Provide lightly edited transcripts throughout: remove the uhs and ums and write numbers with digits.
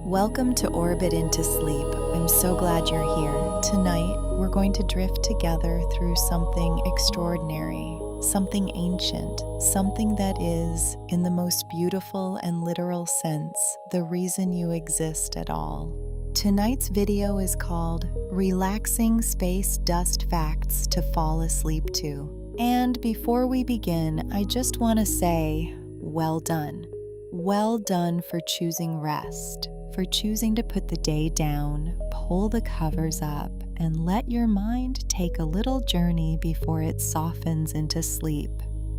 Welcome to Orbit into Sleep. I'm so glad you're here. Tonight, we're going to drift together through something extraordinary, something ancient, something that is, in the most beautiful and literal sense, the reason you exist at all. Tonight's video is called Relaxing Space Dust Facts to Fall Asleep To. And before we begin, I just want to say, well done. Well done for choosing rest, for choosing to put the day down, pull the covers up, and let your mind take a little journey before it softens into sleep.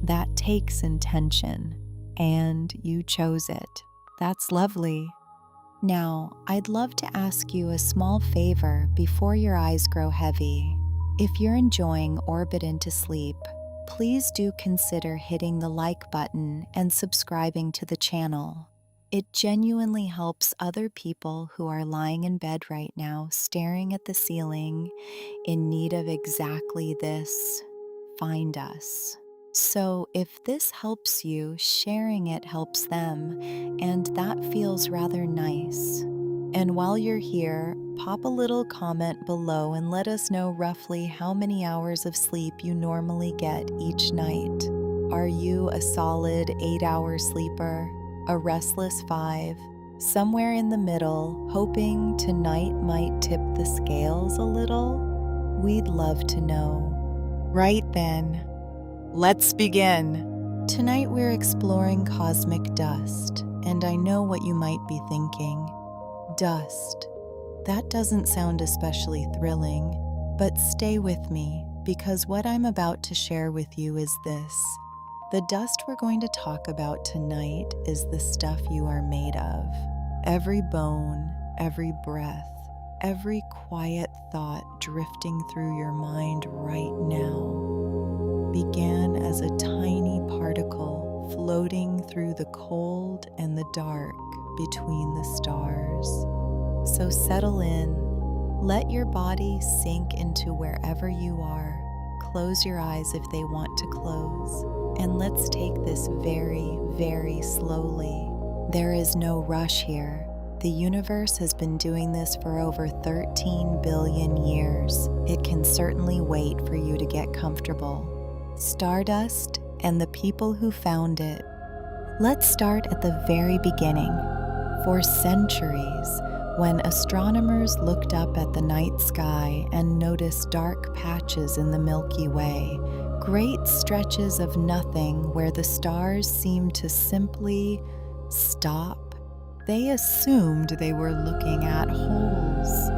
That takes intention, and you chose it. That's lovely. Now, I'd love to ask you a small favor before your eyes grow heavy. If you're enjoying Orbit into Sleep, please do consider hitting the like button and subscribing to the channel. It genuinely helps other people who are lying in bed right now, staring at the ceiling, in need of exactly this, find us. So if this helps you, sharing it helps them, and that feels rather nice. And while you're here, pop a little comment below and let us know roughly how many hours of sleep you normally get each night. Are you a solid 8-hour sleeper? A restless 5? Somewhere in the middle, hoping tonight might tip the scales a little? We'd love to know. Right then, let's begin. Tonight we're exploring cosmic dust, and I know what you might be thinking. Dust. That doesn't sound especially thrilling, but stay with me, because what I'm about to share with you is this. The dust we're going to talk about tonight is the stuff you are made of. Every bone, every breath, every quiet thought drifting through your mind right now began as a tiny particle floating through the cold and the dark between the stars. So settle in, let your body sink into wherever you are. Close your eyes if they want to close. And let's take this very, very slowly. There is no rush here. The universe has been doing this for over 13 billion years. It can certainly wait for you to get comfortable. Stardust and the people who found it. Let's start at the very beginning. For centuries, when astronomers looked up at the night sky and noticed dark patches in the Milky Way, great stretches of nothing where the stars seemed to simply stop, they assumed they were looking at holes,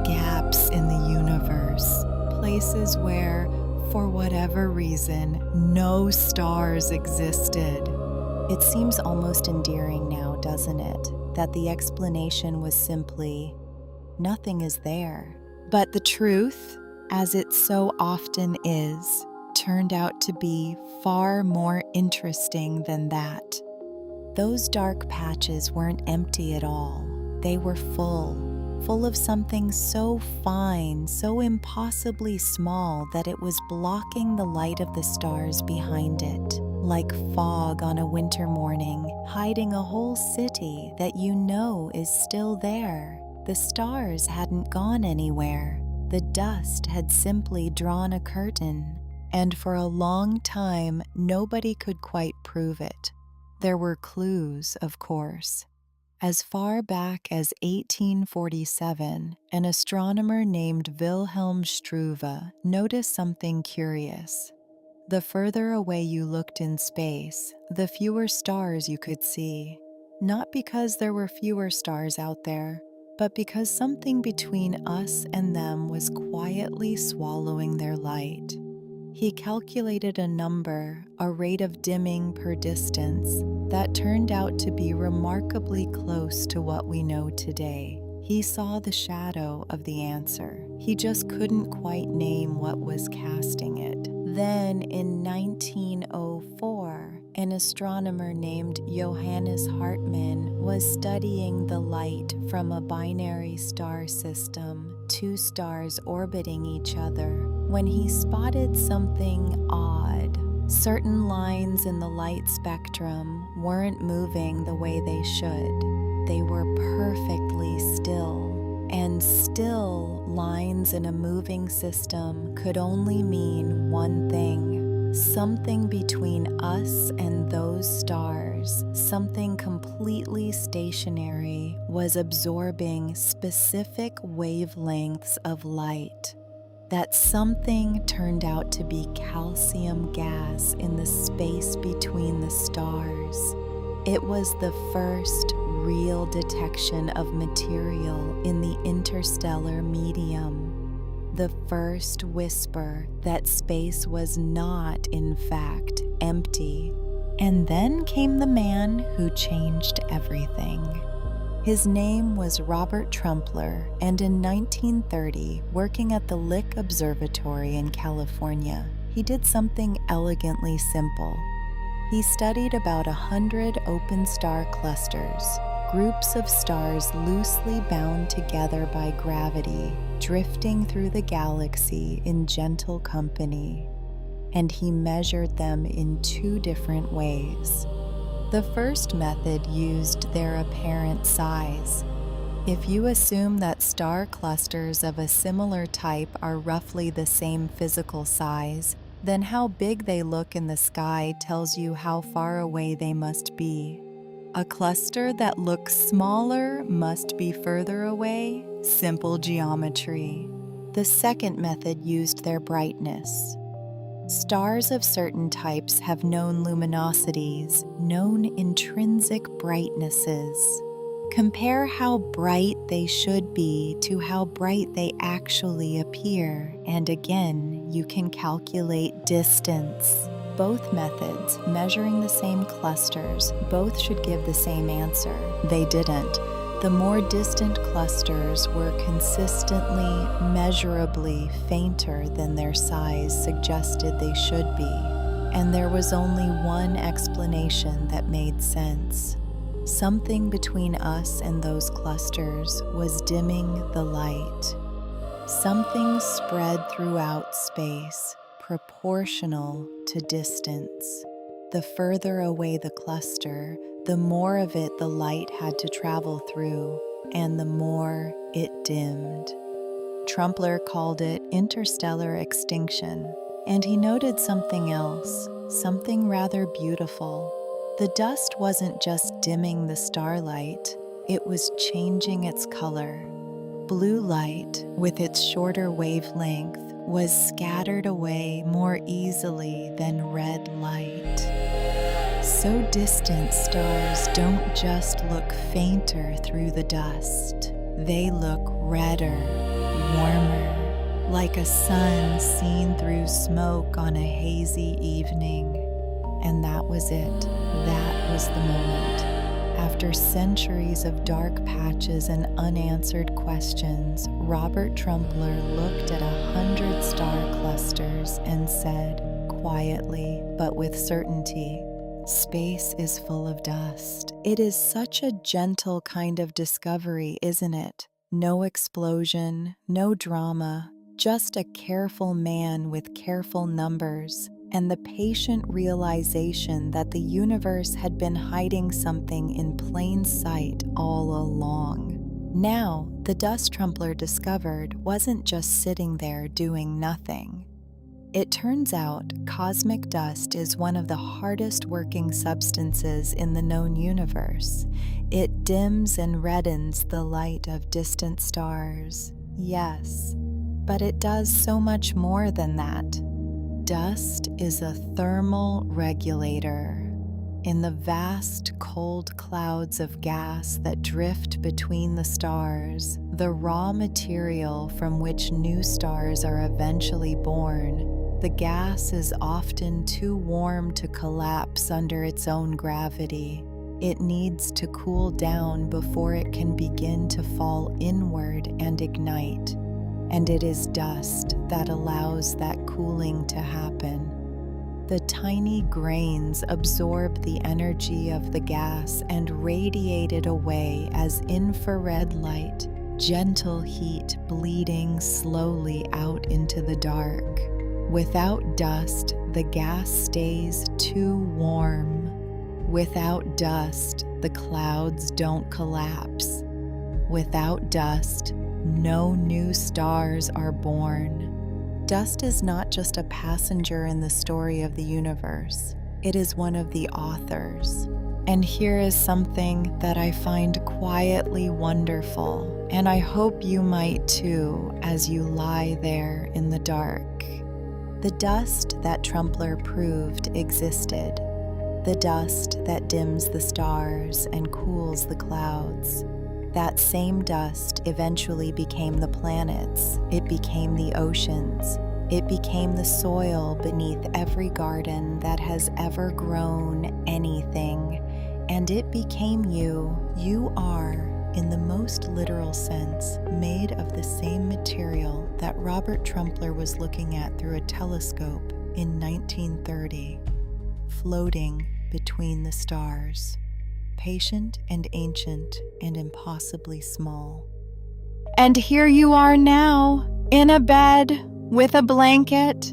gaps in the universe, places where, for whatever reason, no stars existed. It seems almost endearing now, doesn't it, that the explanation was simply, nothing is there. But the truth, as it so often is, turned out to be far more interesting than that. Those dark patches weren't empty at all. They were full of something so fine, so impossibly small that it was blocking the light of the stars behind it, like fog on a winter morning, hiding a whole city that you know is still there. The stars hadn't gone anywhere. The dust had simply drawn a curtain. And for a long time, nobody could quite prove it. There were clues, of course. As far back as 1847, an astronomer named Wilhelm Struve noticed something curious. The further away you looked in space, the fewer stars you could see. Not because there were fewer stars out there, but because something between us and them was quietly swallowing their light. He calculated a number, a rate of dimming per distance, that turned out to be remarkably close to what we know today. He saw the shadow of the answer. He just couldn't quite name what was casting it. Then, in 1904, an astronomer named Johannes Hartmann was studying the light from a binary star system, 2 stars orbiting each other, when he spotted something odd. Certain lines in the light spectrum weren't moving the way they should. they were perfectly still, and still lines in a moving system could only mean one thing: something between us and those stars, something completely stationary, was absorbing specific wavelengths of light. That something turned out to be calcium gas in the space between the stars. It was the first real detection of material in the interstellar medium. The first whisper that space was not, in fact, empty. And then came the man who changed everything. His name was Robert Trumpler, and in 1930, working at the Lick Observatory in California, he did something elegantly simple. He studied about 100 open star clusters, groups of stars loosely bound together by gravity, drifting through the galaxy in gentle company. And he measured them in two different ways. The first method used their apparent size. If you assume that star clusters of a similar type are roughly the same physical size, then how big they look in the sky tells you how far away they must be. A cluster that looks smaller must be further away? Simple geometry. The second method used their brightness. Stars of certain types have known luminosities, known intrinsic brightnesses. Compare how bright they should be to how bright they actually appear, and again, you can calculate distance. Both methods, measuring the same clusters, both should give the same answer. They didn't. The more distant clusters were consistently, measurably fainter than their size suggested they should be, and there was only one explanation that made sense. Something between us and those clusters was dimming the light. Something spread throughout space, proportional to distance. The further away the cluster, the more of it the light had to travel through, and the more it dimmed. Trumpler called it interstellar extinction, and he noted something else, something rather beautiful. The dust wasn't just dimming the starlight, it was changing its color. Blue light, with its shorter wavelength, was scattered away more easily than red light. So distant stars don't just look fainter through the dust. They look redder, warmer, like a sun seen through smoke on a hazy evening. And that was it. That was the moment. After centuries of dark patches and unanswered questions, Robert Trumpler looked at 100 star clusters and said, quietly but with certainty, "Space is full of dust." It is such a gentle kind of discovery, isn't it? No explosion, no drama, just a careful man with careful numbers, and the patient realization that the universe had been hiding something in plain sight all along. Now, the dust Trumpler discovered wasn't just sitting there doing nothing. It turns out cosmic dust is one of the hardest working substances in the known universe. It dims and reddens the light of distant stars, yes, but it does so much more than that. Dust is a thermal regulator. In the vast, cold clouds of gas that drift between the stars, the raw material from which new stars are eventually born, the gas is often too warm to collapse under its own gravity. It needs to cool down before it can begin to fall inward and ignite. And it is dust that allows that cooling to happen. The tiny grains absorb the energy of the gas and radiate it away as infrared light, gentle heat bleeding slowly out into the dark. Without dust, the gas stays too warm. Without dust, the clouds don't collapse. Without dust, no new stars are born. Dust is not just a passenger in the story of the universe, it is one of the authors. And here is something that I find quietly wonderful, and I hope you might too as you lie there in the dark. The dust that Trumpler proved existed, the dust that dims the stars and cools the clouds. That same dust eventually became the planets, it became the oceans, it became the soil beneath every garden that has ever grown anything, and it became you. You are, in the most literal sense, made of the same material that Robert Trumpler was looking at through a telescope in 1930, floating between the stars, patient and ancient and impossibly small. And here you are now, in a bed with a blanket,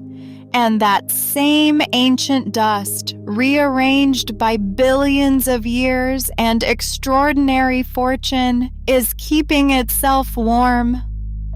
and that same ancient dust, rearranged by billions of years and extraordinary fortune, is keeping itself warm.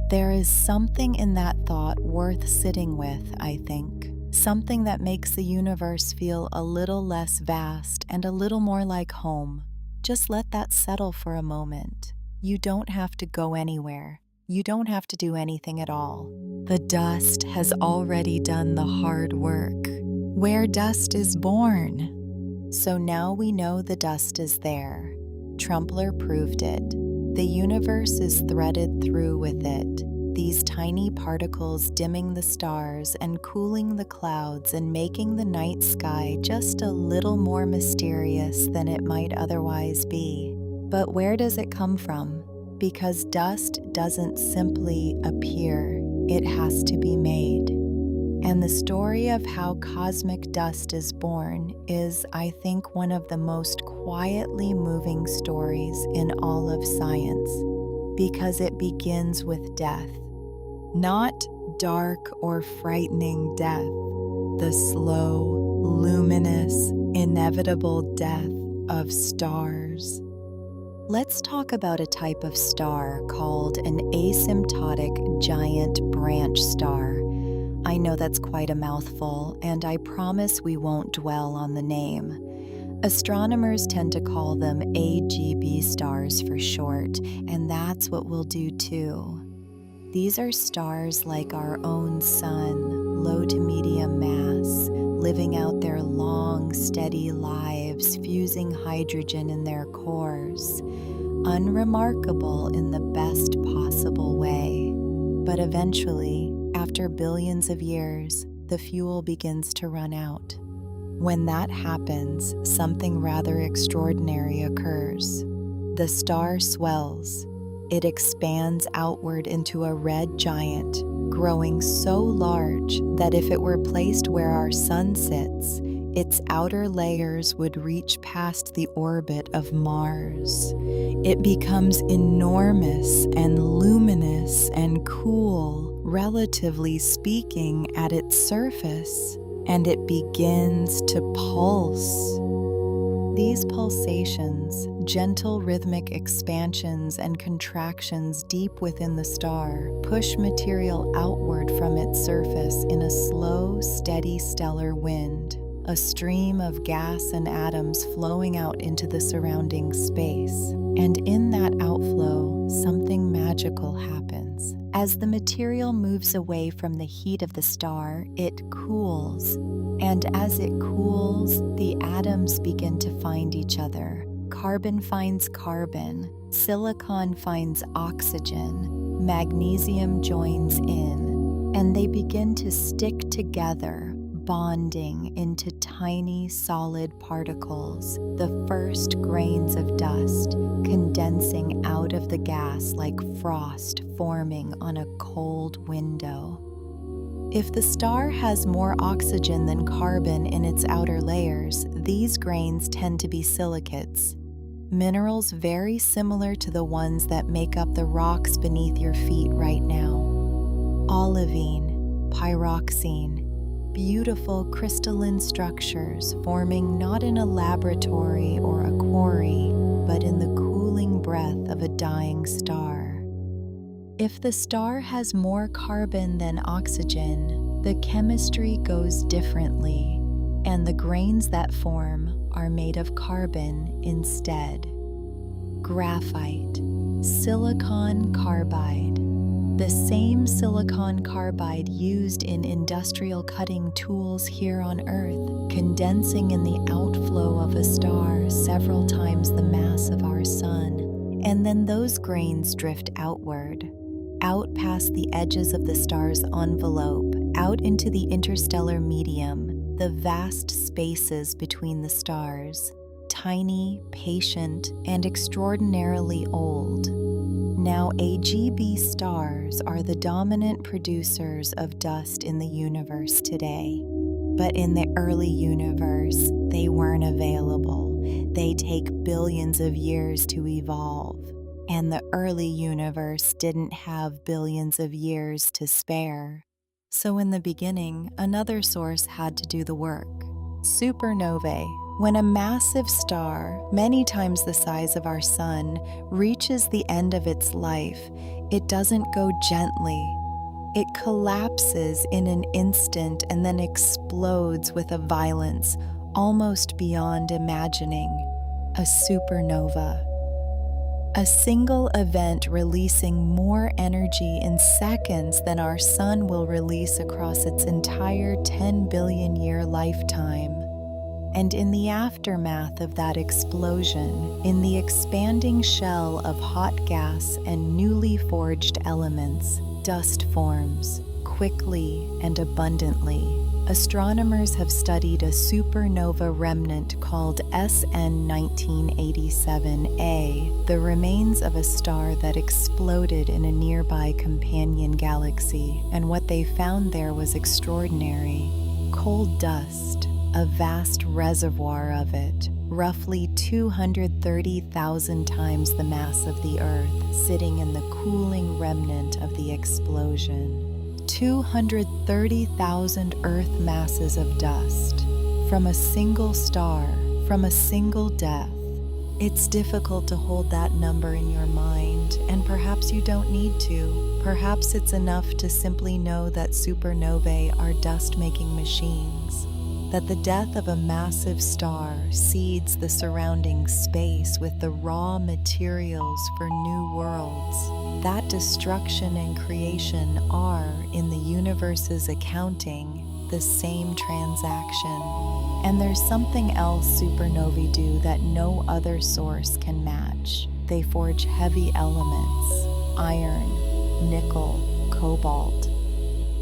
There is something in that thought worth sitting with, I think. Something that makes the universe feel a little less vast and a little more like home. Just let that settle for a moment. You don't have to go anywhere. You don't have to do anything at all. The dust has already done the hard work. Where dust is born. So now we know the dust is there. Trumpler proved it. The universe is threaded through with it. These tiny particles dimming the stars and cooling the clouds and making the night sky just a little more mysterious than it might otherwise be. But where does it come from? Because dust doesn't simply appear, it has to be made. And the story of how cosmic dust is born is, I think, one of the most quietly moving stories in all of science, because it begins with death. Not dark or frightening death, the slow, luminous, inevitable death of stars. Let's talk about a type of star called an asymptotic giant branch star. I know that's quite a mouthful, and I promise we won't dwell on the name. Astronomers tend to call them AGB stars for short, and that's what we'll do too. These are stars like our own sun, low to medium mass, living out their long, steady lives, fusing hydrogen in their cores. Unremarkable in the best possible way. But eventually, after billions of years, the fuel begins to run out. When that happens, something rather extraordinary occurs. The star swells. It expands outward into a red giant, growing so large that if it were placed where our sun sits, its outer layers would reach past the orbit of Mars. It becomes enormous and luminous and cool, relatively speaking, at its surface, and it begins to pulse. These pulsations, gentle rhythmic expansions and contractions deep within the star, push material outward from its surface in a slow, steady stellar wind, a stream of gas and atoms flowing out into the surrounding space. And in that outflow, something magical happens. As the material moves away from the heat of the star, it cools. And as it cools, the atoms begin to find each other. Carbon finds carbon, silicon finds oxygen, magnesium joins in, and they begin to stick together, bonding into tiny solid particles, the first grains of dust, condensing out of the gas like frost forming on a cold window. If the star has more oxygen than carbon in its outer layers, these grains tend to be silicates, minerals very similar to the ones that make up the rocks beneath your feet right now. Olivine, pyroxene, beautiful crystalline structures forming not in a laboratory or a quarry, but in the cooling breath of a dying star. If the star has more carbon than oxygen, the chemistry goes differently, and the grains that form are made of carbon instead. Graphite, silicon carbide. The same silicon carbide used in industrial cutting tools here on Earth, condensing in the outflow of a star several times the mass of our Sun, and then those grains drift outward, out past the edges of the star's envelope, out into the interstellar medium, the vast spaces between the stars, tiny, patient, and extraordinarily old. Now, AGB stars are the dominant producers of dust in the universe today. But in the early universe, they weren't available. They take billions of years to evolve. And the early universe didn't have billions of years to spare. So in the beginning, another source had to do the work. Supernovae. When a massive star, many times the size of our Sun, reaches the end of its life, it doesn't go gently. It collapses in an instant and then explodes with a violence almost beyond imagining. A supernova. A single event releasing more energy in seconds than our Sun will release across its entire 10 billion year lifetime. And in the aftermath of that explosion, in the expanding shell of hot gas and newly forged elements, dust forms, quickly and abundantly. Astronomers have studied a supernova remnant called SN 1987A, the remains of a star that exploded in a nearby companion galaxy, and what they found there was extraordinary. Cold dust, a vast reservoir of it, roughly 230,000 times the mass of the Earth, sitting in the cooling remnant of the explosion. 230,000 Earth masses of dust from a single star, from a single death. It's difficult to hold that number in your mind, and perhaps you don't need to. Perhaps it's enough to simply know that supernovae are dust-making machines, that the death of a massive star seeds the surrounding space with the raw materials for new worlds. That destruction and creation are, in the universe's accounting, the same transaction. And there's something else supernovae do that no other source can match. They forge heavy elements: iron, nickel, cobalt.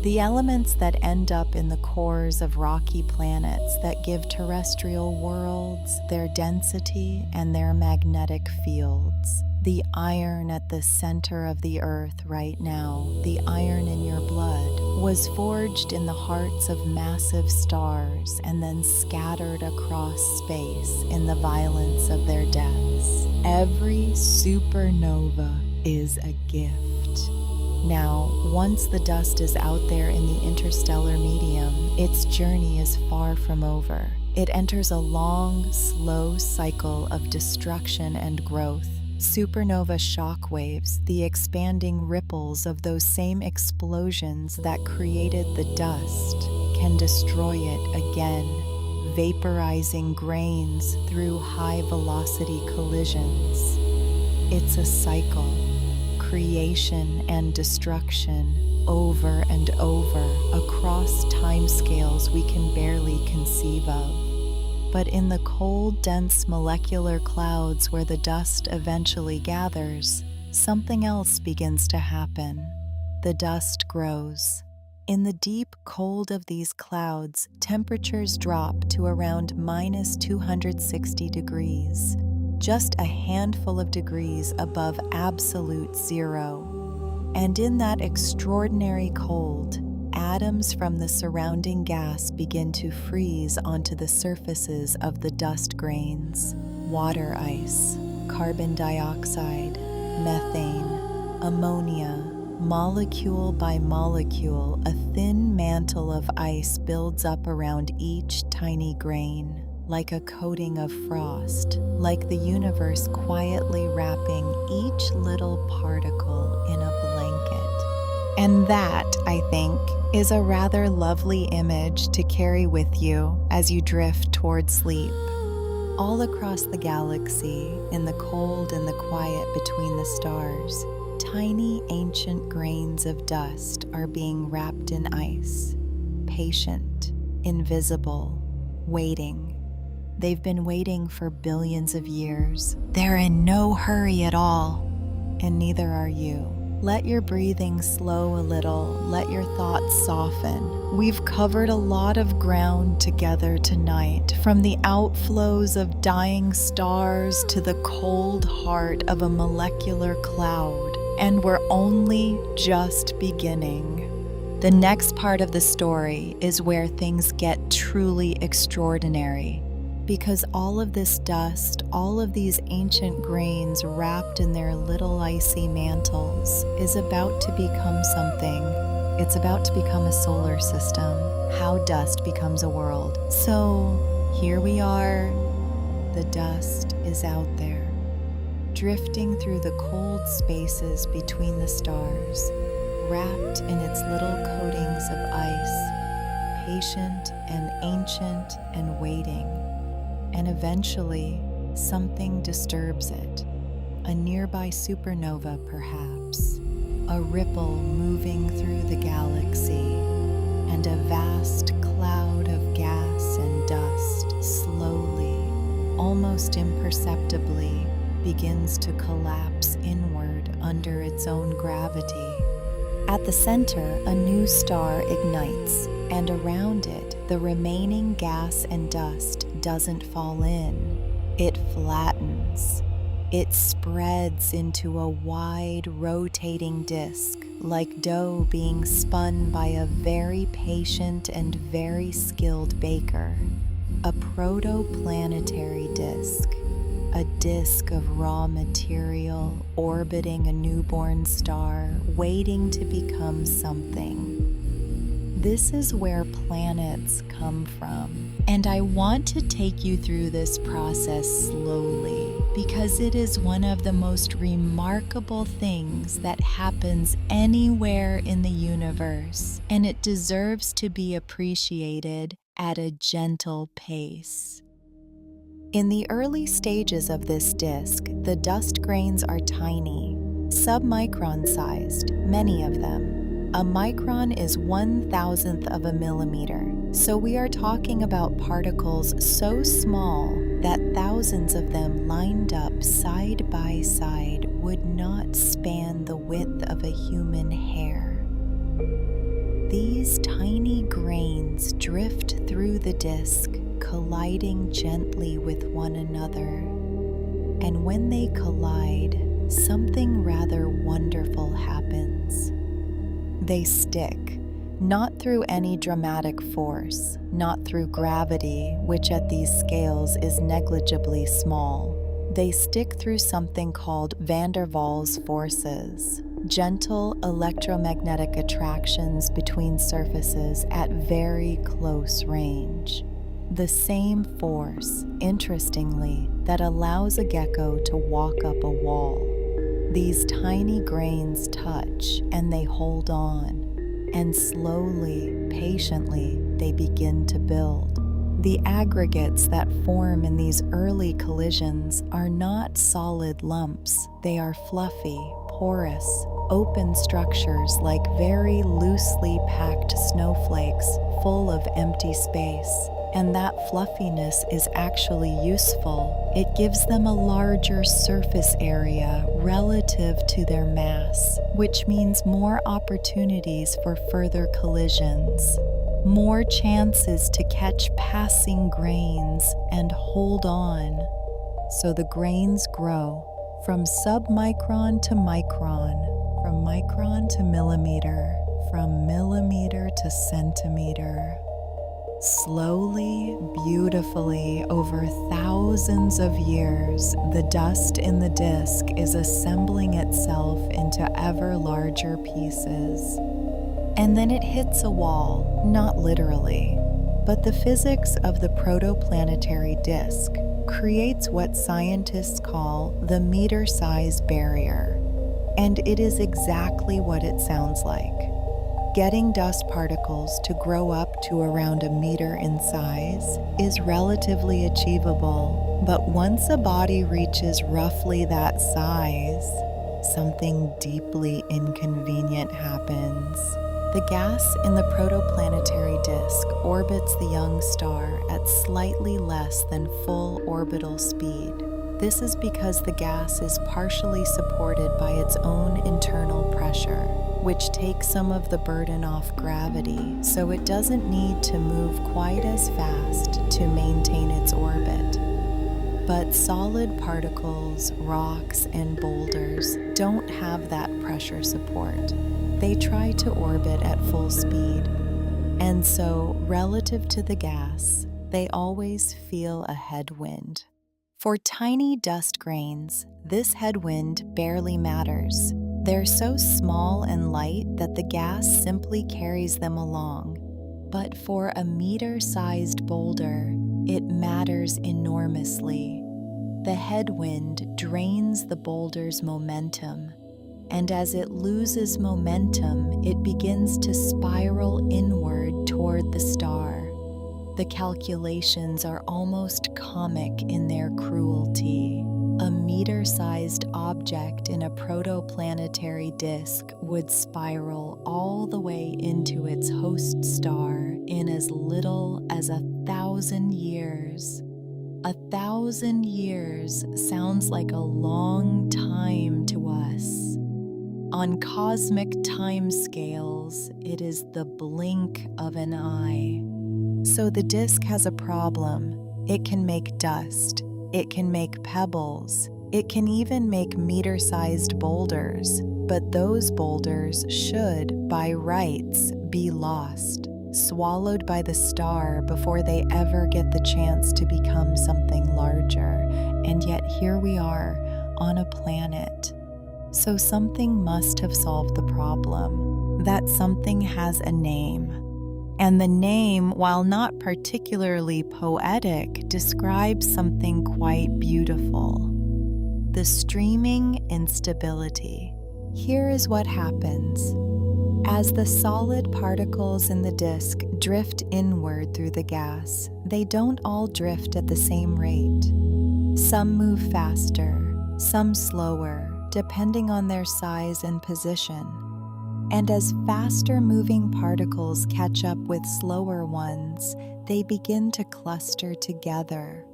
The elements that end up in the cores of rocky planets that give terrestrial worlds their density and their magnetic fields. The iron at the center of the Earth right now, the iron in your blood, was forged in the hearts of massive stars and then scattered across space in the violence of their deaths. Every supernova is a gift. Now, once the dust is out there in the interstellar medium, its journey is far from over. It enters a long, slow cycle of destruction and growth. Supernova shock waves, the expanding ripples of those same explosions that created the dust, can destroy it again, vaporizing grains through high-velocity collisions. It's a cycle. Creation and destruction, over and over, across timescales we can barely conceive of. But in the cold, dense molecular clouds where the dust eventually gathers, something else begins to happen. The dust grows. In the deep cold of these clouds, temperatures drop to around minus 260 degrees. Just a handful of degrees above absolute zero. And in that extraordinary cold, atoms from the surrounding gas begin to freeze onto the surfaces of the dust grains. Water ice, carbon dioxide, methane, ammonia. Molecule by molecule, a thin mantle of ice builds up around each tiny grain. like a coating of frost, like the universe quietly wrapping each little particle in a blanket. And that, I think, is a rather lovely image to carry with you as you drift toward sleep. All across the galaxy, in the cold and the quiet between the stars, tiny ancient grains of dust are being wrapped in ice, patient, invisible, waiting. They've been waiting for billions of years. They're in no hurry at all, and neither are you. Let your breathing slow a little, let your thoughts soften. We've covered a lot of ground together tonight, from the outflows of dying stars to the cold heart of a molecular cloud, and we're only just beginning. The next part of the story is where things get truly extraordinary, because all of this dust, all of these ancient grains wrapped in their little icy mantles, is about to become something. It's about to become a solar system, how dust becomes a world. So here we are, the dust is out there, drifting through the cold spaces between the stars, wrapped in its little coatings of ice, patient and ancient and waiting. And eventually, something disturbs it. A nearby supernova, perhaps. A ripple moving through the galaxy. And a vast cloud of gas and dust slowly, almost imperceptibly, begins to collapse inward under its own gravity. At the center, a new star ignites, and around it, the remaining gas and dust doesn't fall in. It flattens. It spreads into a wide, rotating disk, like dough being spun by a very patient and very skilled baker. A protoplanetary disk. A disk of raw material orbiting a newborn star, waiting to become something. This is where planets come from, and I want to take you through this process slowly because it is one of the most remarkable things that happens anywhere in the universe, and it deserves to be appreciated at a gentle pace. In the early stages of this disk, the dust grains are tiny, submicron sized, many of them. A micron is 1/1000th of a millimeter, so we are talking about particles so small that thousands of them lined up side by side would not span the width of a human hair. These tiny grains drift through the disk, colliding gently with one another. And when they collide, something rather wonderful happens. They stick, not through any dramatic force, not through gravity, which at these scales is negligibly small. They stick through something called van der Waals forces, gentle electromagnetic attractions between surfaces at very close range. The same force, interestingly, that allows a gecko to walk up a wall. These tiny grains touch and they hold on, and slowly, patiently, they begin to build. The aggregates that form in these early collisions are not solid lumps. They are fluffy, porous, open structures like very loosely packed snowflakes full of empty space. And that fluffiness is actually useful. It gives them a larger surface area relative to their mass, which means more opportunities for further collisions, more chances to catch passing grains and hold on. So the grains grow from submicron to micron, from micron to millimeter, from millimeter to centimeter. Slowly, beautifully, over thousands of years, the dust in the disk is assembling itself into ever larger pieces. And then it hits a wall, not literally, But the physics of the protoplanetary disk creates what scientists call the meter-sized barrier. And it is exactly what it sounds like. Getting dust particles to grow up to around a meter in size is relatively achievable, but once a body reaches roughly that size, something deeply inconvenient happens. The gas in the protoplanetary disk orbits the young star at slightly less than full orbital speed. This is because the gas is partially supported by its own internal pressure, which takes some of the burden off gravity, so it doesn't need to move quite as fast to maintain its orbit. But solid particles, rocks, and boulders don't have that pressure support. They try to orbit at full speed, and so, relative to the gas, they always feel a headwind. For tiny dust grains, this headwind barely matters. They're so small and light that the gas simply carries them along. But for a meter-sized boulder, it matters enormously. The headwind drains the boulder's momentum, and as it loses momentum, it begins to spiral inward toward the star. The calculations are almost comic in their cruelty. A meter-sized object in a protoplanetary disk would spiral all the way into its host star in as little as 1,000 years. 1,000 years sounds like a long time to us. On cosmic time scales, it is the blink of an eye. So the disk has a problem. It can make dust. It can make pebbles. It can even make meter-sized boulders. But those boulders should, by rights, be lost, swallowed by the star before they ever get the chance to become something larger. And yet here we are on a planet. So something must have solved the problem. That something has a name. And the name, while not particularly poetic, describes something quite beautiful. The streaming instability. Here is what happens. As the solid particles in the disk drift inward through the gas, they don't all drift at the same rate. Some move faster, some slower, depending on their size and position. And as faster-moving particles catch up with slower ones, they begin to cluster together.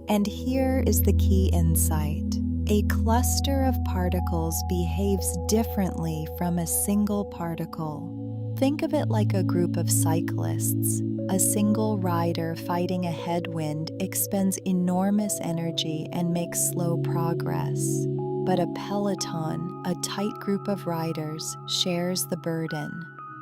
And here is the key insight. A cluster of particles behaves differently from a single particle. Think of it like a group of cyclists. A single rider fighting a headwind expends enormous energy and makes slow progress. But a peloton, a tight group of riders, shares the burden.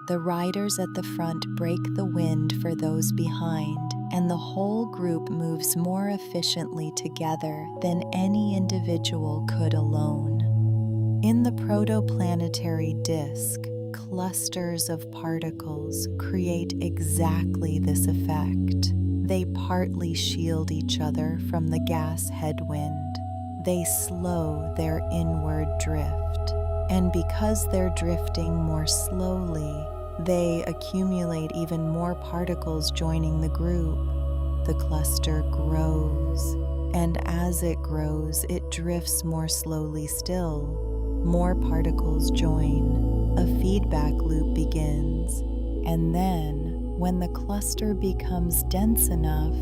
The riders at the front break the wind for those behind, and the whole group moves more efficiently together than any individual could alone. In the protoplanetary disk, clusters of particles create exactly this effect. They partly shield each other from the gas headwind. They slow their inward drift, and because they're drifting more slowly, they accumulate even more particles joining the group. The cluster grows, and as it grows, it drifts more slowly still. More particles join. A feedback loop begins, and then, when the cluster becomes dense enough,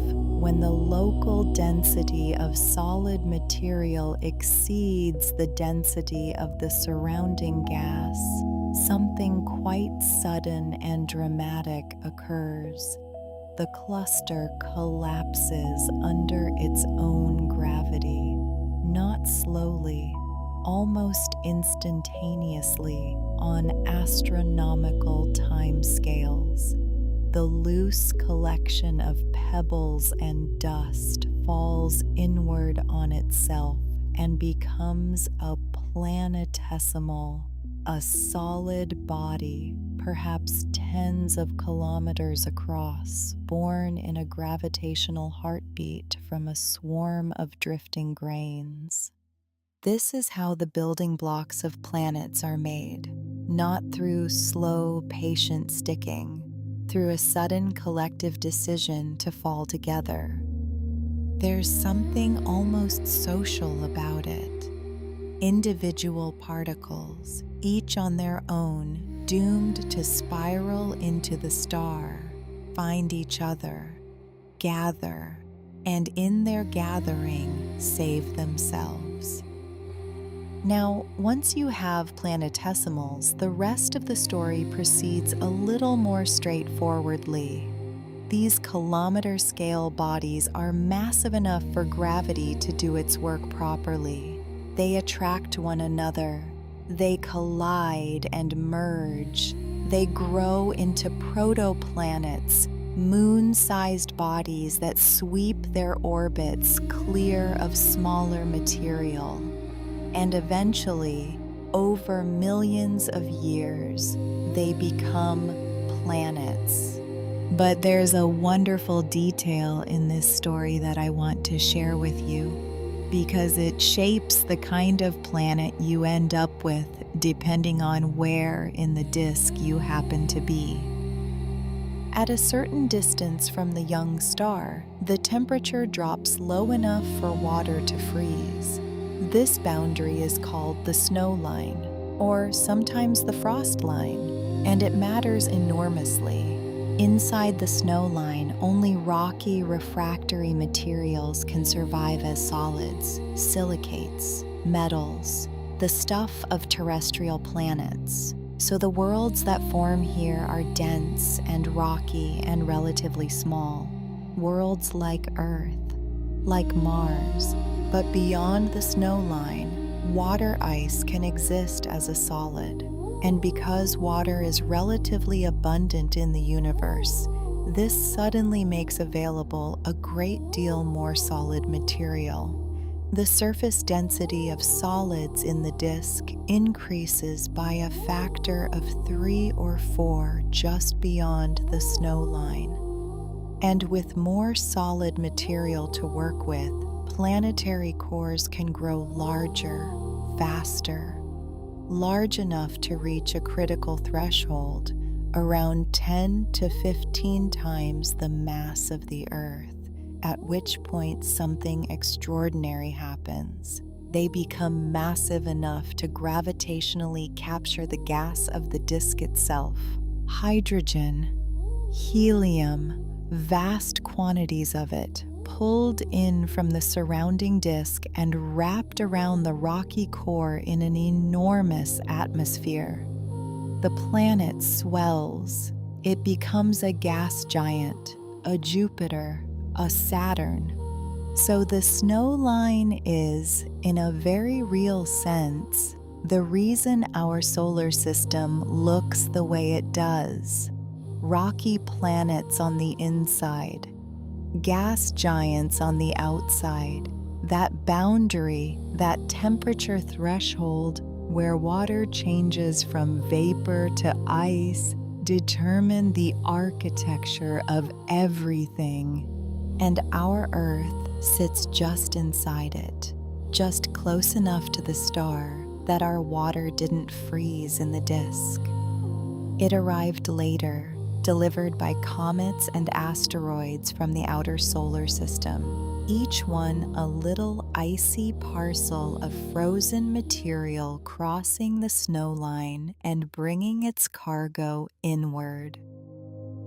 when the local density of solid material exceeds the density of the surrounding gas, something quite sudden and dramatic occurs. The cluster collapses under its own gravity, not slowly, almost instantaneously on astronomical timescales. The loose collection of pebbles and dust falls inward on itself and becomes a planetesimal, a solid body, perhaps tens of kilometers across, born in a gravitational heartbeat from a swarm of drifting grains. This is how the building blocks of planets are made, not through slow, patient sticking, through a sudden collective decision to fall together. There's something almost social about it. Individual particles, each on their own, doomed to spiral into the star, find each other, gather, and in their gathering, save themselves. Now, once you have planetesimals, the rest of the story proceeds a little more straightforwardly. These kilometer-scale bodies are massive enough for gravity to do its work properly. They attract one another. They collide and merge. They grow into protoplanets, moon-sized bodies that sweep their orbits clear of smaller material. And eventually, over millions of years, they become planets. But there's a wonderful detail in this story that I want to share with you, because it shapes the kind of planet you end up with depending on where in the disk you happen to be. At a certain distance from the young star, the temperature drops low enough for water to freeze. This boundary is called the snow line, or sometimes the frost line, and it matters enormously. Inside the snow line, only rocky, refractory materials can survive as solids, silicates, metals, the stuff of terrestrial planets. So the worlds that form here are dense and rocky and relatively small. Worlds like Earth, like Mars. But beyond the snow line, water ice can exist as a solid. And because water is relatively abundant in the universe, this suddenly makes available a great deal more solid material. The surface density of solids in the disk increases by a factor of 3 or 4 just beyond the snow line. And with more solid material to work with, planetary cores can grow larger, faster, large enough to reach a critical threshold, around 10 to 15 times the mass of the Earth, at which point something extraordinary happens. They become massive enough to gravitationally capture the gas of the disk itself, hydrogen, helium, vast quantities of it, pulled in from the surrounding disk and wrapped around the rocky core in an enormous atmosphere. The planet swells. It becomes a gas giant, a Jupiter, a Saturn. So the snow line is, in a very real sense, the reason our solar system looks the way it does. Rocky planets on the inside, gas giants on the outside, that boundary, that temperature threshold where water changes from vapor to ice, determine the architecture of everything. And our Earth sits just inside it, just close enough to the star that our water didn't freeze in the disk. It arrived later, delivered by comets and asteroids from the outer solar system, each one a little icy parcel of frozen material crossing the snow line and bringing its cargo inward.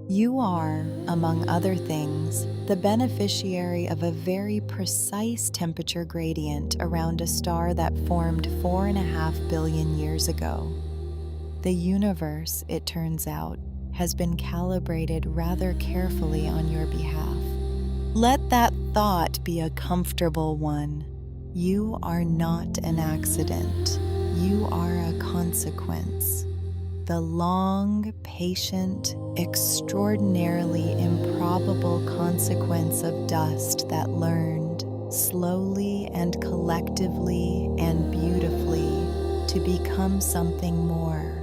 You are, among other things, the beneficiary of a very precise temperature gradient around a star that formed 4.5 billion years ago. The universe, it turns out, has been calibrated rather carefully on your behalf. Let that thought be a comfortable one. You are not an accident. You are a consequence. The long, patient, extraordinarily improbable consequence of dust that learned, slowly and collectively and beautifully, to become something more.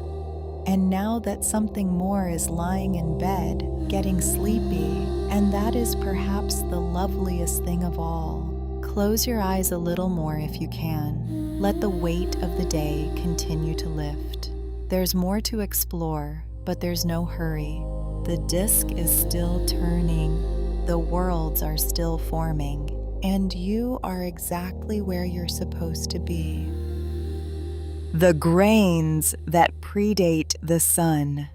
And now that something more is lying in bed, getting sleepy, and that is perhaps the loveliest thing of all. Close your eyes a little more if you can. Let the weight of the day continue to lift. There's more to explore, but there's no hurry. The disk is still turning, the worlds are still forming, and you are exactly where you're supposed to be. The grains that predate the sun.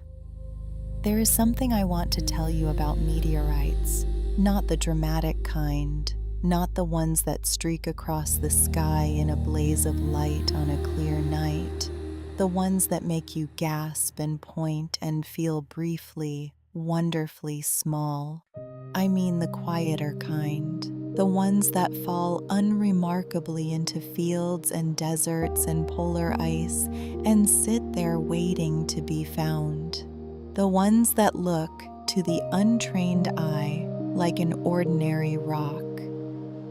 There is something I want to tell you about meteorites, not the dramatic kind, not the ones that streak across the sky in a blaze of light on a clear night, the ones that make you gasp and point and feel briefly, wonderfully small. I mean the quieter kind, the ones that fall unremarkably into fields and deserts and polar ice and sit there waiting to be found. The ones that look, to the untrained eye, like an ordinary rock.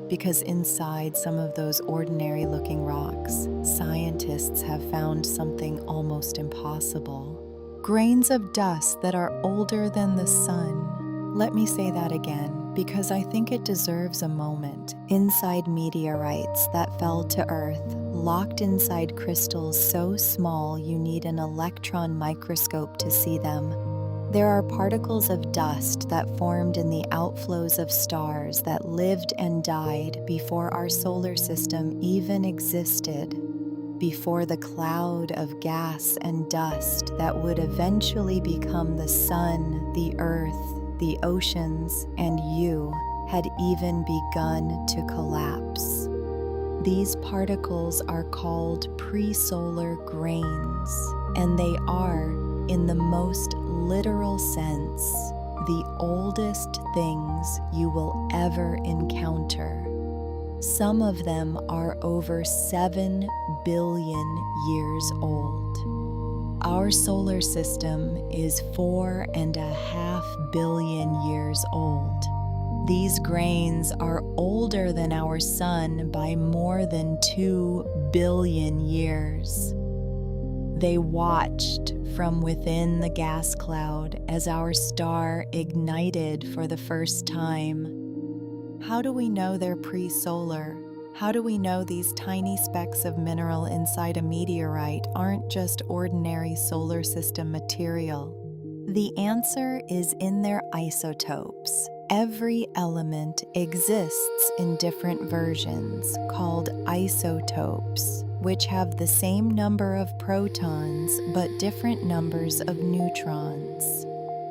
Because inside some of those ordinary-looking rocks, scientists have found something almost impossible. Grains of dust that are older than the sun. Let me say that again, because I think it deserves a moment. Inside meteorites that fell to Earth, locked inside crystals so small you need an electron microscope to see them. There are particles of dust that formed in the outflows of stars that lived and died before our solar system even existed, before the cloud of gas and dust that would eventually become the sun, the earth, the oceans, and you had even begun to collapse. These particles are called pre-solar grains, and they are, in the most literal sense, the oldest things you will ever encounter. Some of them are over 7 billion years old. Our solar system is 4.5 billion years old. These grains are older than our sun by more than 2 billion years. They watched from within the gas cloud as our star ignited for the first time. How do we know they're pre-solar? How do we know these tiny specks of mineral inside a meteorite aren't just ordinary solar system material? The answer is in their isotopes. Every element exists in different versions, called isotopes, which have the same number of protons but different numbers of neutrons.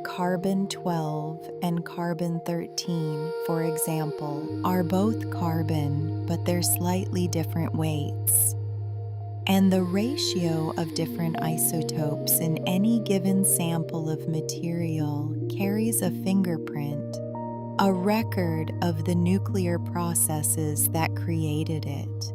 Carbon-12 and carbon-13, for example, are both carbon, but they're slightly different weights. And the ratio of different isotopes in any given sample of material carries a fingerprint, a record of the nuclear processes that created it.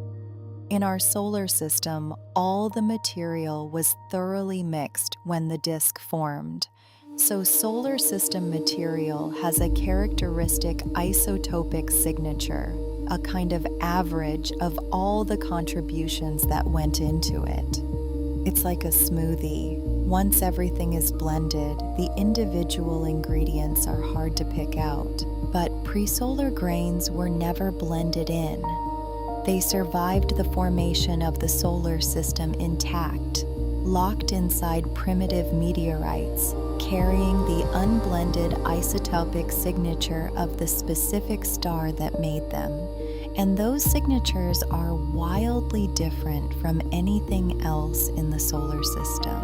In our solar system, all the material was thoroughly mixed when the disk formed. So solar system material has a characteristic isotopic signature, a kind of average of all the contributions that went into it. It's like a smoothie. Once everything is blended, the individual ingredients are hard to pick out. But pre-solar grains were never blended in. They survived the formation of the solar system intact, locked inside primitive meteorites, carrying the unblended isotopic signature of the specific star that made them. And those signatures are wildly different from anything else in the solar system.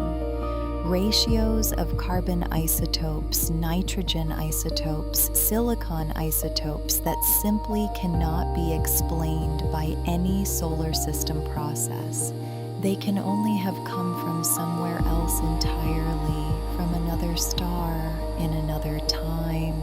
Ratios of carbon isotopes, nitrogen isotopes, silicon isotopes that simply cannot be explained by any solar system process. They can only have come from somewhere else entirely, from another star, in another time.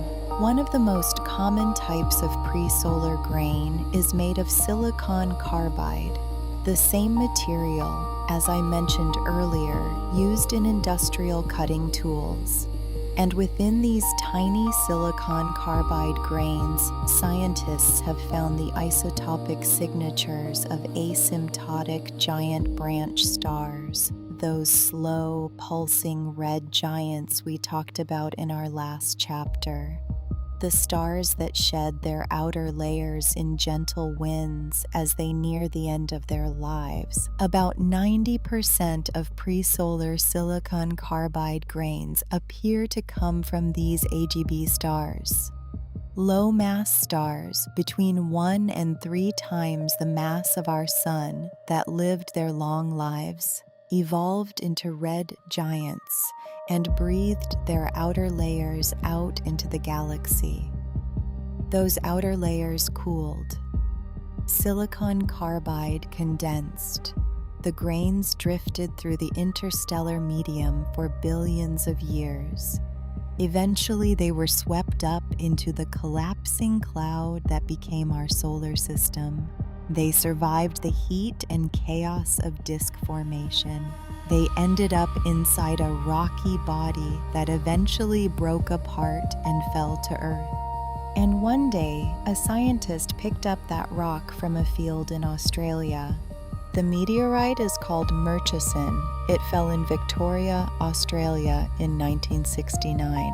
One of the most common types of pre-solar grain is made of silicon carbide, the same material, as I mentioned earlier, used in industrial cutting tools. And within these tiny silicon carbide grains, scientists have found the isotopic signatures of asymptotic giant branch stars, those slow, pulsing red giants we talked about in our last chapter. The stars that shed their outer layers in gentle winds as they near the end of their lives. About 90% of pre-solar silicon carbide grains appear to come from these AGB stars. Low-mass stars, between 1 and 3 times the mass of our Sun, that lived their long lives, evolved into red giants and breathed their outer layers out into the galaxy. Those outer layers cooled. Silicon carbide condensed. The grains drifted through the interstellar medium for billions of years. Eventually, they were swept up into the collapsing cloud that became our solar system. They survived the heat and chaos of disk formation. They ended up inside a rocky body that eventually broke apart and fell to Earth. And one day, a scientist picked up that rock from a field in Australia. The meteorite is called Murchison. It fell in Victoria, Australia in 1969,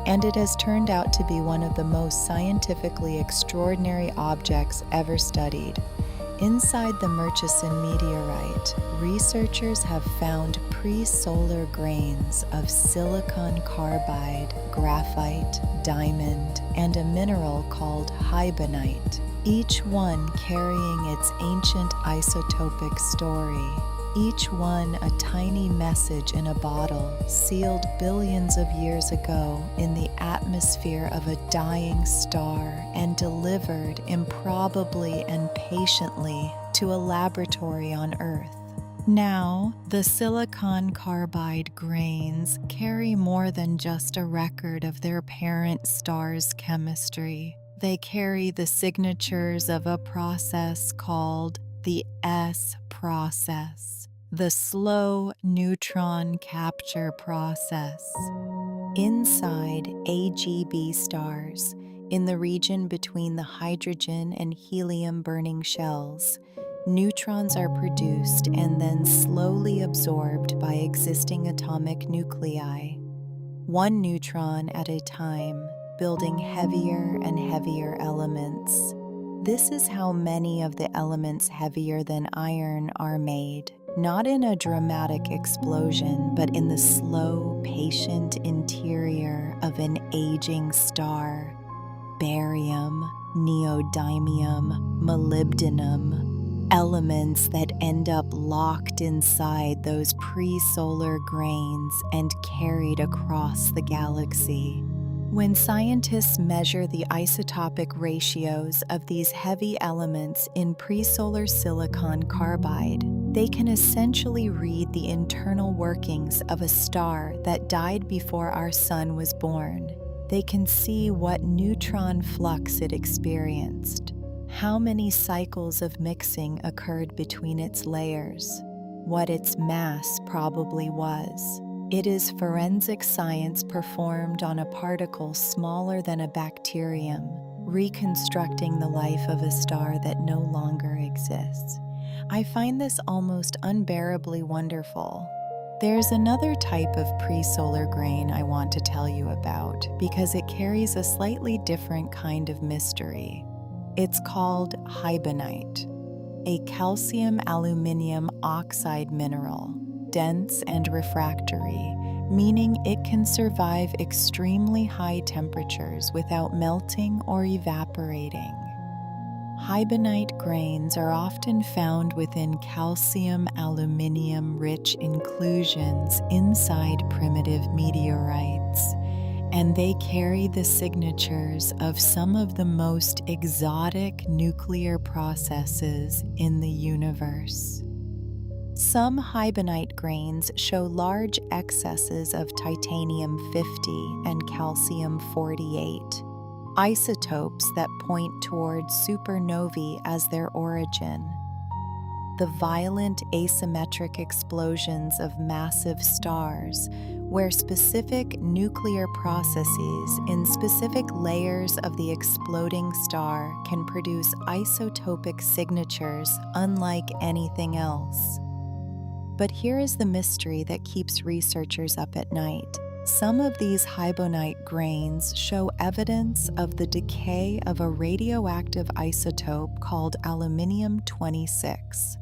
and it has turned out to be one of the most scientifically extraordinary objects ever studied. Inside the Murchison meteorite, researchers have found pre-solar grains of silicon carbide, graphite, diamond, and a mineral called hibonite, each one carrying its ancient isotopic story, each one a tiny message in a bottle sealed billions of years ago in the atmosphere of a dying star and delivered improbably and patiently to a laboratory on Earth. Now, the silicon carbide grains carry more than just a record of their parent star's chemistry. They carry the signatures of a process called the S process, the slow neutron capture process. Inside AGB stars, in the region between the hydrogen and helium burning shells, neutrons are produced and then slowly absorbed by existing atomic nuclei, one neutron at a time, building heavier and heavier elements. This is how many of the elements heavier than iron are made, not in a dramatic explosion, but in the slow, patient interior of an aging star. Barium, neodymium, molybdenum, elements that end up locked inside those pre-solar grains and carried across the galaxy. When scientists measure the isotopic ratios of these heavy elements in pre-solar silicon carbide, they can essentially read the internal workings of a star that died before our Sun was born. They can see what neutron flux it experienced, how many cycles of mixing occurred between its layers, what its mass probably was. It is forensic science performed on a particle smaller than a bacterium, reconstructing the life of a star that no longer exists. I find this almost unbearably wonderful. There's another type of pre-solar grain I want to tell you about because it carries a slightly different kind of mystery. It's called hibonite, a calcium aluminium oxide mineral, dense and refractory, meaning it can survive extremely high temperatures without melting or evaporating. Hibonite grains are often found within calcium aluminium rich inclusions inside primitive meteorites, and they carry the signatures of some of the most exotic nuclear processes in the universe. Some hibonite grains show large excesses of titanium-50 and calcium-48, isotopes that point toward supernovae as their origin. the violent asymmetric explosions of massive stars, where specific nuclear processes in specific layers of the exploding star can produce isotopic signatures unlike anything else. But here is the mystery that keeps researchers up at night. Some of these hibonite grains show evidence of the decay of a radioactive isotope called aluminium-26.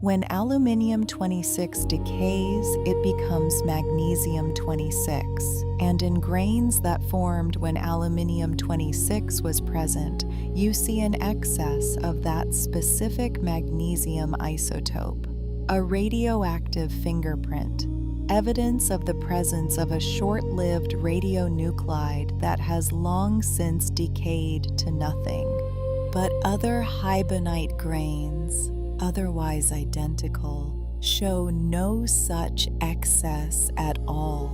When aluminium-26 decays, it becomes magnesium-26, and in grains that formed when aluminium-26 was present, you see an excess of that specific magnesium isotope, a radioactive fingerprint, evidence of the presence of a short-lived radionuclide that has long since decayed to nothing. But other hibonite grains, otherwise identical, show no such excess at all.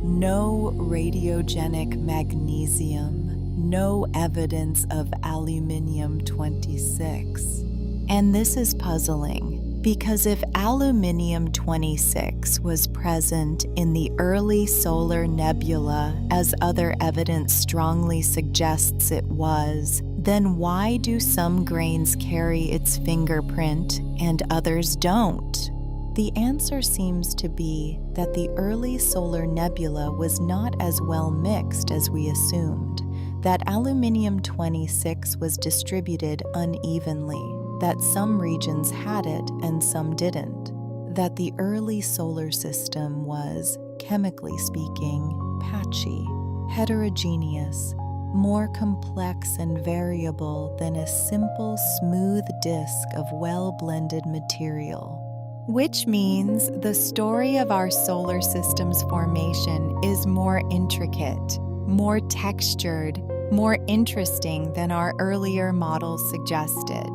No radiogenic magnesium, no evidence of aluminium-26. And this is puzzling, because if aluminium-26 was present in the early solar nebula, as other evidence strongly suggests it was, then why do some grains carry its fingerprint and others don't? The answer seems to be that the early solar nebula was not as well mixed as we assumed, that aluminium-26 was distributed unevenly, that some regions had it and some didn't, that the early solar system was, chemically speaking, patchy, heterogeneous, more complex and variable than a simple smooth disk of well-blended material. Which means the story of our solar system's formation is more intricate, more textured, more interesting than our earlier models suggested.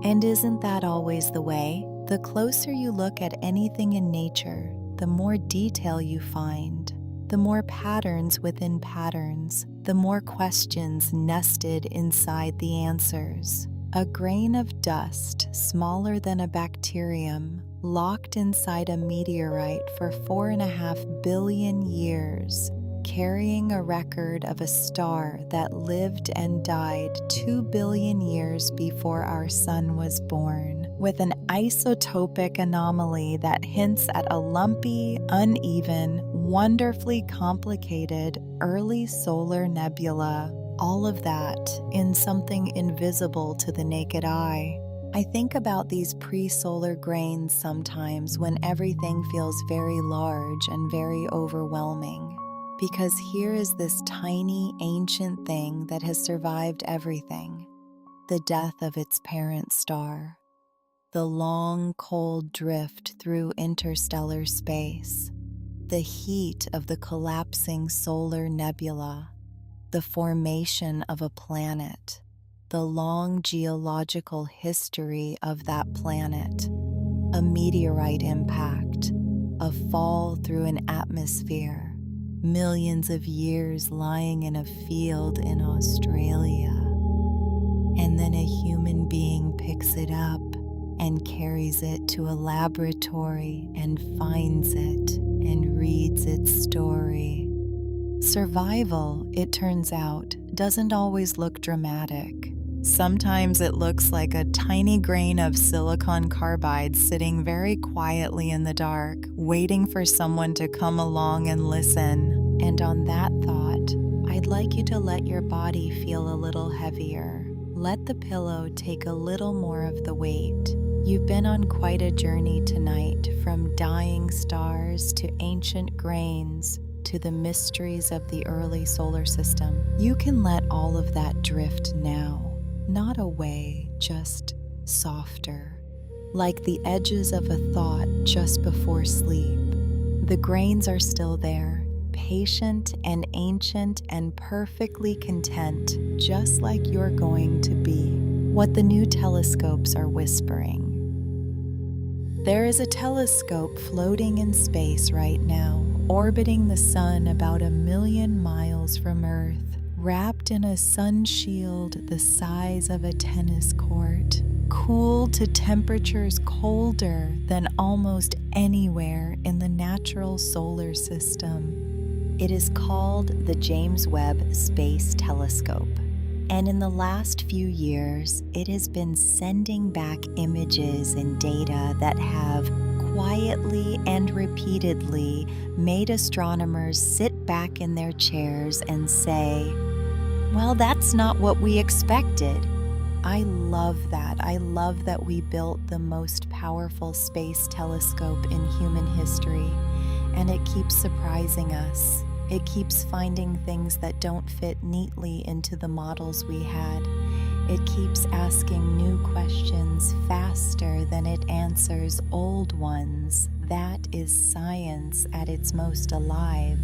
And isn't that always the way? The closer you look at anything in nature, the more detail you find, the more patterns within patterns, the more questions nested inside the answers. A grain of dust, smaller than a bacterium, locked inside a meteorite for 4.5 billion years, carrying a record of a star that lived and died 2 billion years before our sun was born, with an isotopic anomaly that hints at a lumpy, uneven, wonderfully complicated early solar nebula. All of that in something invisible to the naked eye. I think about these pre-solar grains sometimes when everything feels very large and very overwhelming. Because here is this tiny, ancient thing that has survived everything, the death of its parent star, the long, cold drift through interstellar space, the heat of the collapsing solar nebula, the formation of a planet, the long geological history of that planet, a meteorite impact, a fall through an atmosphere, millions of years lying in a field in Australia, and then a human being picks it up and carries it to a laboratory and finds it and reads its story. Survival, it turns out, doesn't always look dramatic. Sometimes it looks like a tiny grain of silicon carbide sitting very quietly in the dark, waiting for someone to come along and listen. And on that thought, I'd like you to let your body feel a little heavier. Let the pillow take a little more of the weight. You've been on quite a journey tonight, from dying stars to ancient grains to the mysteries of the early solar system. You can let all of that drift now. Not away, just softer, like the edges of a thought just before sleep. The grains are still there, patient and ancient and perfectly content, just like you're going to be. What the new telescopes are whispering. There is a telescope floating in space right now, orbiting the sun about 1 million miles from Earth, wrapped in a sun shield the size of a tennis court, cooled to temperatures colder than almost anywhere in the natural solar system. It is called the James Webb Space Telescope. And in the last few years, it has been sending back images and data that have quietly and repeatedly made astronomers sit back in their chairs and say, well, that's not what we expected. I love that. I love that we built the most powerful space telescope in human history, and it keeps surprising us. It keeps finding things that don't fit neatly into the models we had. It keeps asking new questions faster than it answers old ones. That is science at its most alive,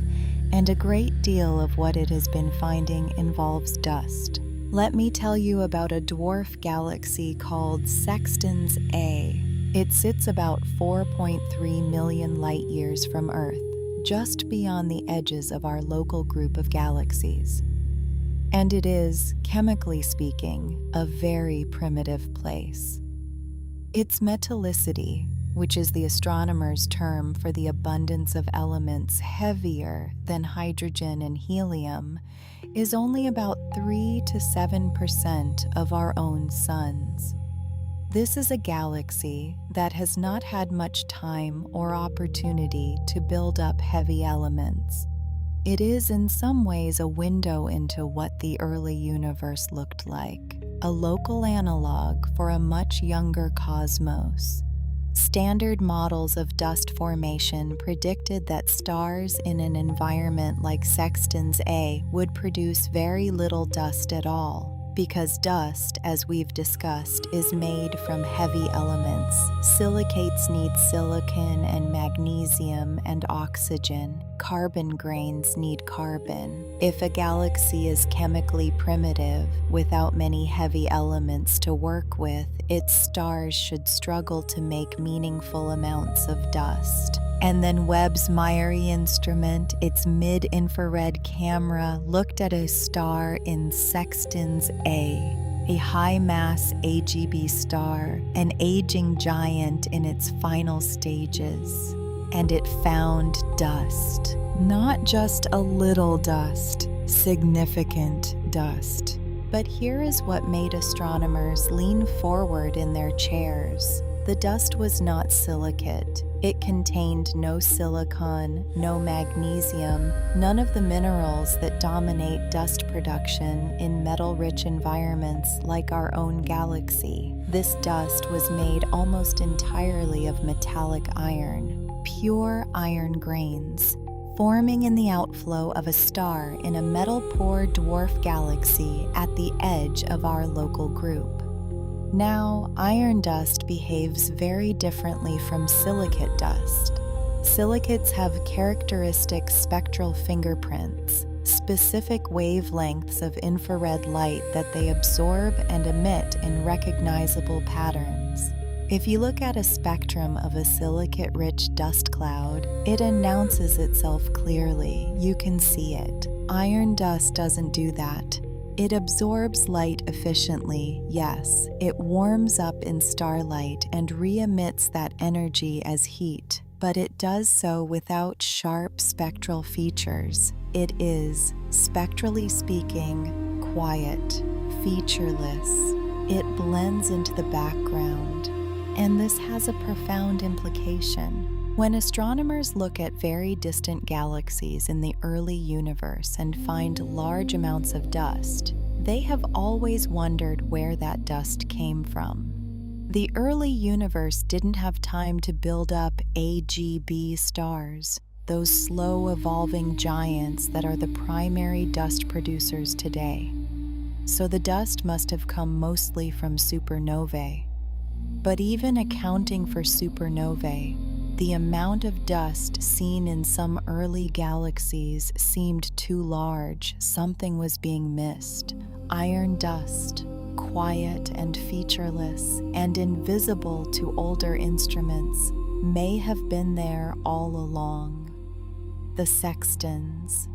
and a great deal of what it has been finding involves dust. Let me tell you about a dwarf galaxy called Sextans A. It sits about 4.3 million light-years from Earth, just beyond the edges of our local group of galaxies. And it is, chemically speaking, a very primitive place. Its metallicity, which is the astronomer's term for the abundance of elements heavier than hydrogen and helium, is only about 3 to 7% of our own sun's. This is a galaxy that has not had much time or opportunity to build up heavy elements. It is in some ways a window into what the early universe looked like, a local analog for a much younger cosmos. Standard models of dust formation predicted that stars in an environment like Sextans A would produce very little dust at all, because dust, as we've discussed, is made from heavy elements. Silicates need silicon and magnesium and oxygen. Carbon grains need carbon. If a galaxy is chemically primitive, without many heavy elements to work with, its stars should struggle to make meaningful amounts of dust. And then Webb's MIRI instrument, its mid-infrared camera, looked at a star in Sextans A high-mass AGB star, an aging giant in its final stages. And it found dust. Not just a little dust, significant dust. But here is what made astronomers lean forward in their chairs. The dust was not silicate. It contained no silicon, no magnesium, none of the minerals that dominate dust production in metal-rich environments like our own galaxy. This dust was made almost entirely of metallic iron, pure iron grains, forming in the outflow of a star in a metal-poor dwarf galaxy at the edge of our local group. Now, iron dust behaves very differently from silicate dust. Silicates have characteristic spectral fingerprints, specific wavelengths of infrared light that they absorb and emit in recognizable patterns. If you look at a spectrum of a silicate-rich dust cloud, it announces itself clearly. You can see it. Iron dust doesn't do that. It absorbs light efficiently, yes. It warms up in starlight and re-emits that energy as heat, but it does so without sharp spectral features. It is, spectrally speaking, quiet, featureless. It blends into the background, and this has a profound implication. When astronomers look at very distant galaxies in the early universe and find large amounts of dust, they have always wondered where that dust came from. The early universe didn't have time to build up AGB stars, those slow evolving giants that are the primary dust producers today. So the dust must have come mostly from supernovae. But even accounting for supernovae, the amount of dust seen in some early galaxies seemed too large. Something was being missed. Iron dust, quiet and featureless and invisible to older instruments, may have been there all along. The Sextans.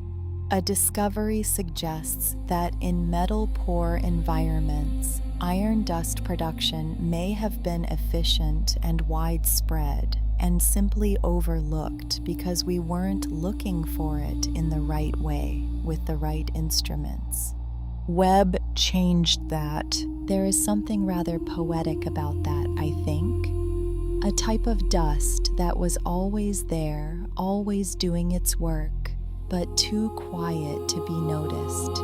A discovery suggests that in metal-poor environments, iron dust production may have been efficient and widespread and simply overlooked because we weren't looking for it in the right way with the right instruments. Webb changed that. There is something rather poetic about that, I think. A type of dust that was always there, always doing its work, but too quiet to be noticed.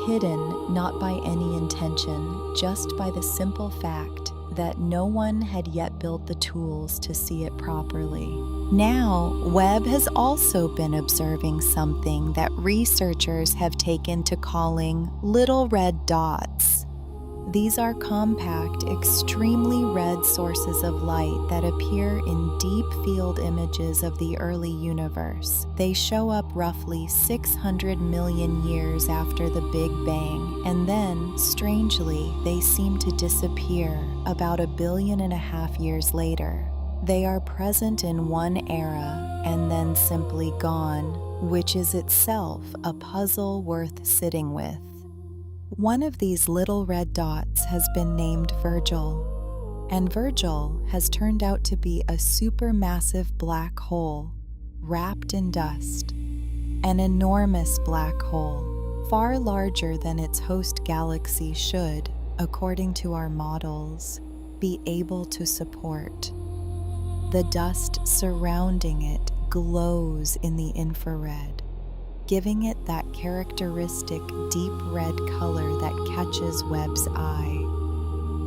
Hidden not by any intention, just by the simple fact that no one had yet built the tools to see it properly. Now, Webb has also been observing something that researchers have taken to calling little red dots. These are compact, extremely red sources of light that appear in deep field images of the early universe. They show up roughly 600 million years after the Big Bang, and then, strangely, they seem to disappear about 1.5 billion years later. They are present in one era and then simply gone, which is itself a puzzle worth sitting with. One of these little red dots has been named Virgil, and Virgil has turned out to be a supermassive black hole wrapped in dust. An enormous black hole, far larger than its host galaxy should, according to our models, be able to support. The dust surrounding it glows in the infrared, giving it that characteristic deep red color that catches Webb's eye.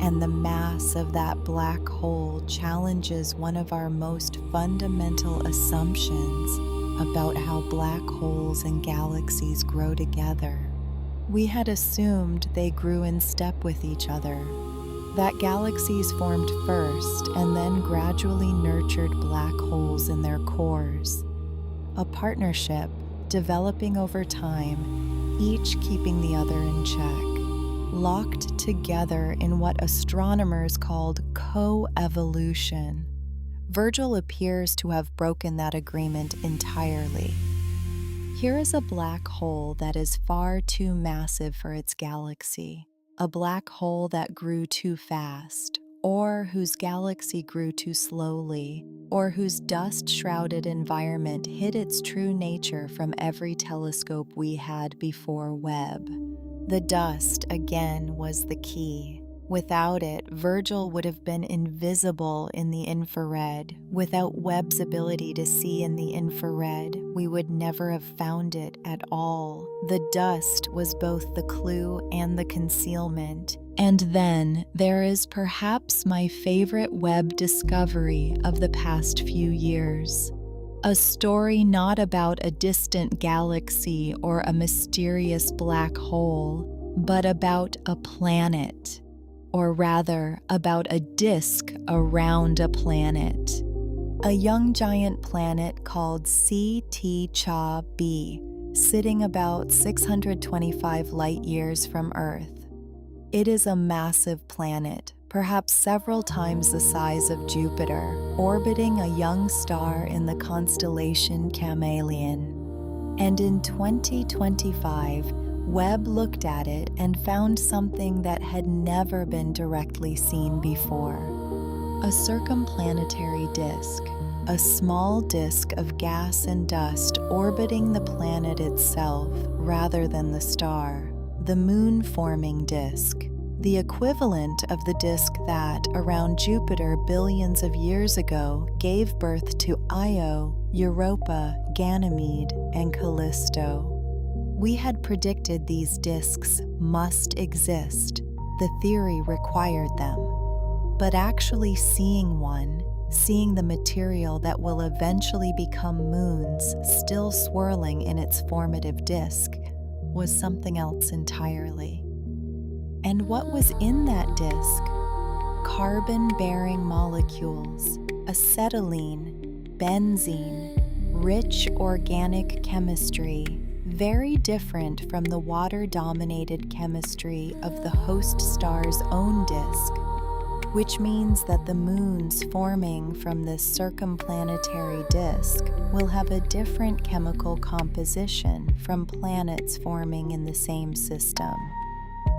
And the mass of that black hole challenges one of our most fundamental assumptions about how black holes and galaxies grow together. We had assumed they grew in step with each other, that galaxies formed first and then gradually nurtured black holes in their cores. A partnership developing over time, each keeping the other in check, locked together in what astronomers called co-evolution. Virgil appears to have broken that agreement entirely. Here is a black hole that is far too massive for its galaxy, a black hole that grew too fast, or whose galaxy grew too slowly, or whose dust-shrouded environment hid its true nature from every telescope we had before Webb. The dust, again, was the key. Without it, Virgil would have been invisible in the infrared. Without Webb's ability to see in the infrared, we would never have found it at all. The dust was both the clue and the concealment. And then there is perhaps my favorite Webb discovery of the past few years. A story not about a distant galaxy or a mysterious black hole, but about a planet. Or rather, about a disk around a planet. A young giant planet called CT-Cha-B, sitting about 625 light-years from Earth. It is a massive planet, perhaps several times the size of Jupiter, orbiting a young star in the constellation Chameleon. And in 2025, Webb looked at it and found something that had never been directly seen before. A circumplanetary disk, a small disk of gas and dust orbiting the planet itself rather than the star, the moon-forming disk, the equivalent of the disk that, around Jupiter billions of years ago, gave birth to Io, Europa, Ganymede, and Callisto. We had predicted these disks must exist. The theory required them. But actually seeing one, seeing the material that will eventually become moons still swirling in its formative disk, was something else entirely. And what was in that disk? Carbon-bearing molecules, acetylene, benzene, rich organic chemistry, very different from the water-dominated chemistry of the host star's own disk, which means that the moons forming from this circumplanetary disk will have a different chemical composition from planets forming in the same system.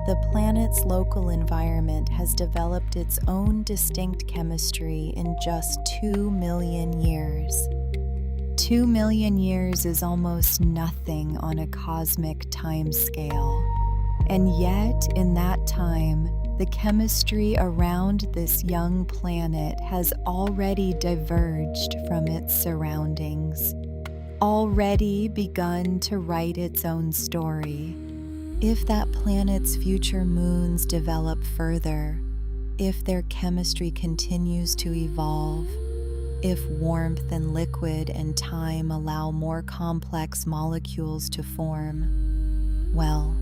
the planet's local environment has developed its own distinct chemistry in just 2 million years. 2 million years is almost nothing on a cosmic time scale. And yet, in that time, the chemistry around this young planet has already diverged from its surroundings, already begun to write its own story. If that planet's future moons develop further, if their chemistry continues to evolve, if warmth and liquid and time allow more complex molecules to form, well,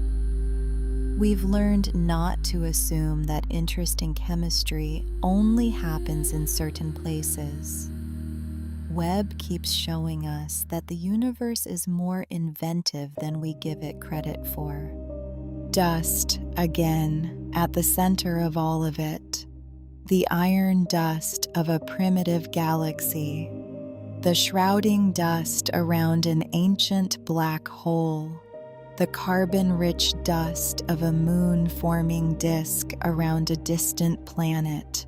we've learned not to assume that interesting chemistry only happens in certain places. Webb keeps showing us that the universe is more inventive than we give it credit for. Dust, again, at the center of all of it. The iron dust of a primitive galaxy. The shrouding dust around an ancient black hole. The carbon-rich dust of a moon-forming disk around a distant planet.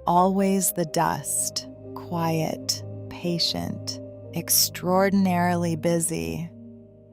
Always the dust, quiet, patient, extraordinarily busy.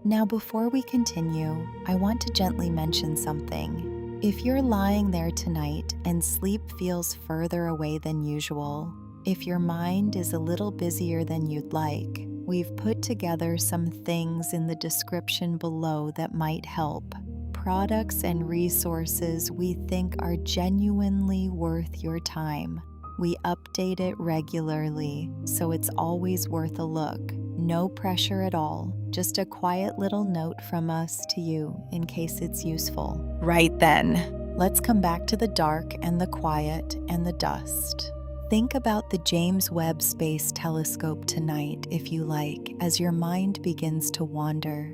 Now, before we continue, I want to gently mention something. If you're lying there tonight and sleep feels further away than usual, if your mind is a little busier than you'd like, we've put together some things in the description below that might help. Products and resources we think are genuinely worth your time. We update it regularly, so it's always worth a look. No pressure at all, just a quiet little note from us to you in case it's useful. Right then, let's come back to the dark and the quiet and the dust. Think about the James Webb Space Telescope tonight, if you like, as your mind begins to wander.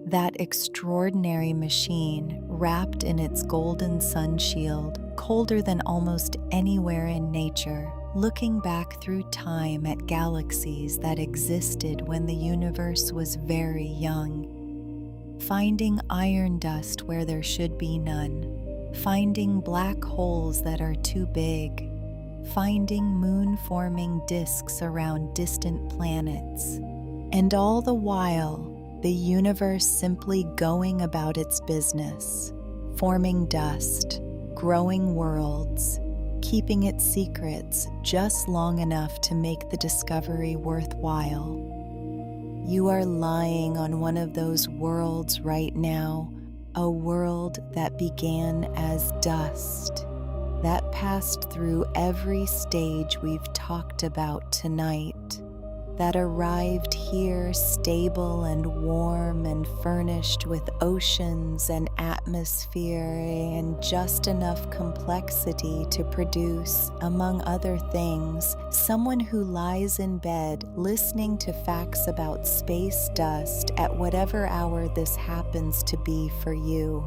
That extraordinary machine, wrapped in its golden sun shield, colder than almost anywhere in nature, looking back through time at galaxies that existed when the universe was very young. Finding iron dust where there should be none. Finding black holes that are too big. Finding moon-forming disks around distant planets. And all the while, the universe simply going about its business, forming dust, growing worlds, keeping its secrets just long enough to make the discovery worthwhile. You are lying on one of those worlds right now, a world that began as dust, that passed through every stage we've talked about tonight, that arrived here stable and warm and furnished with oceans and atmosphere and just enough complexity to produce, among other things, someone who lies in bed listening to facts about space dust at whatever hour this happens to be for you.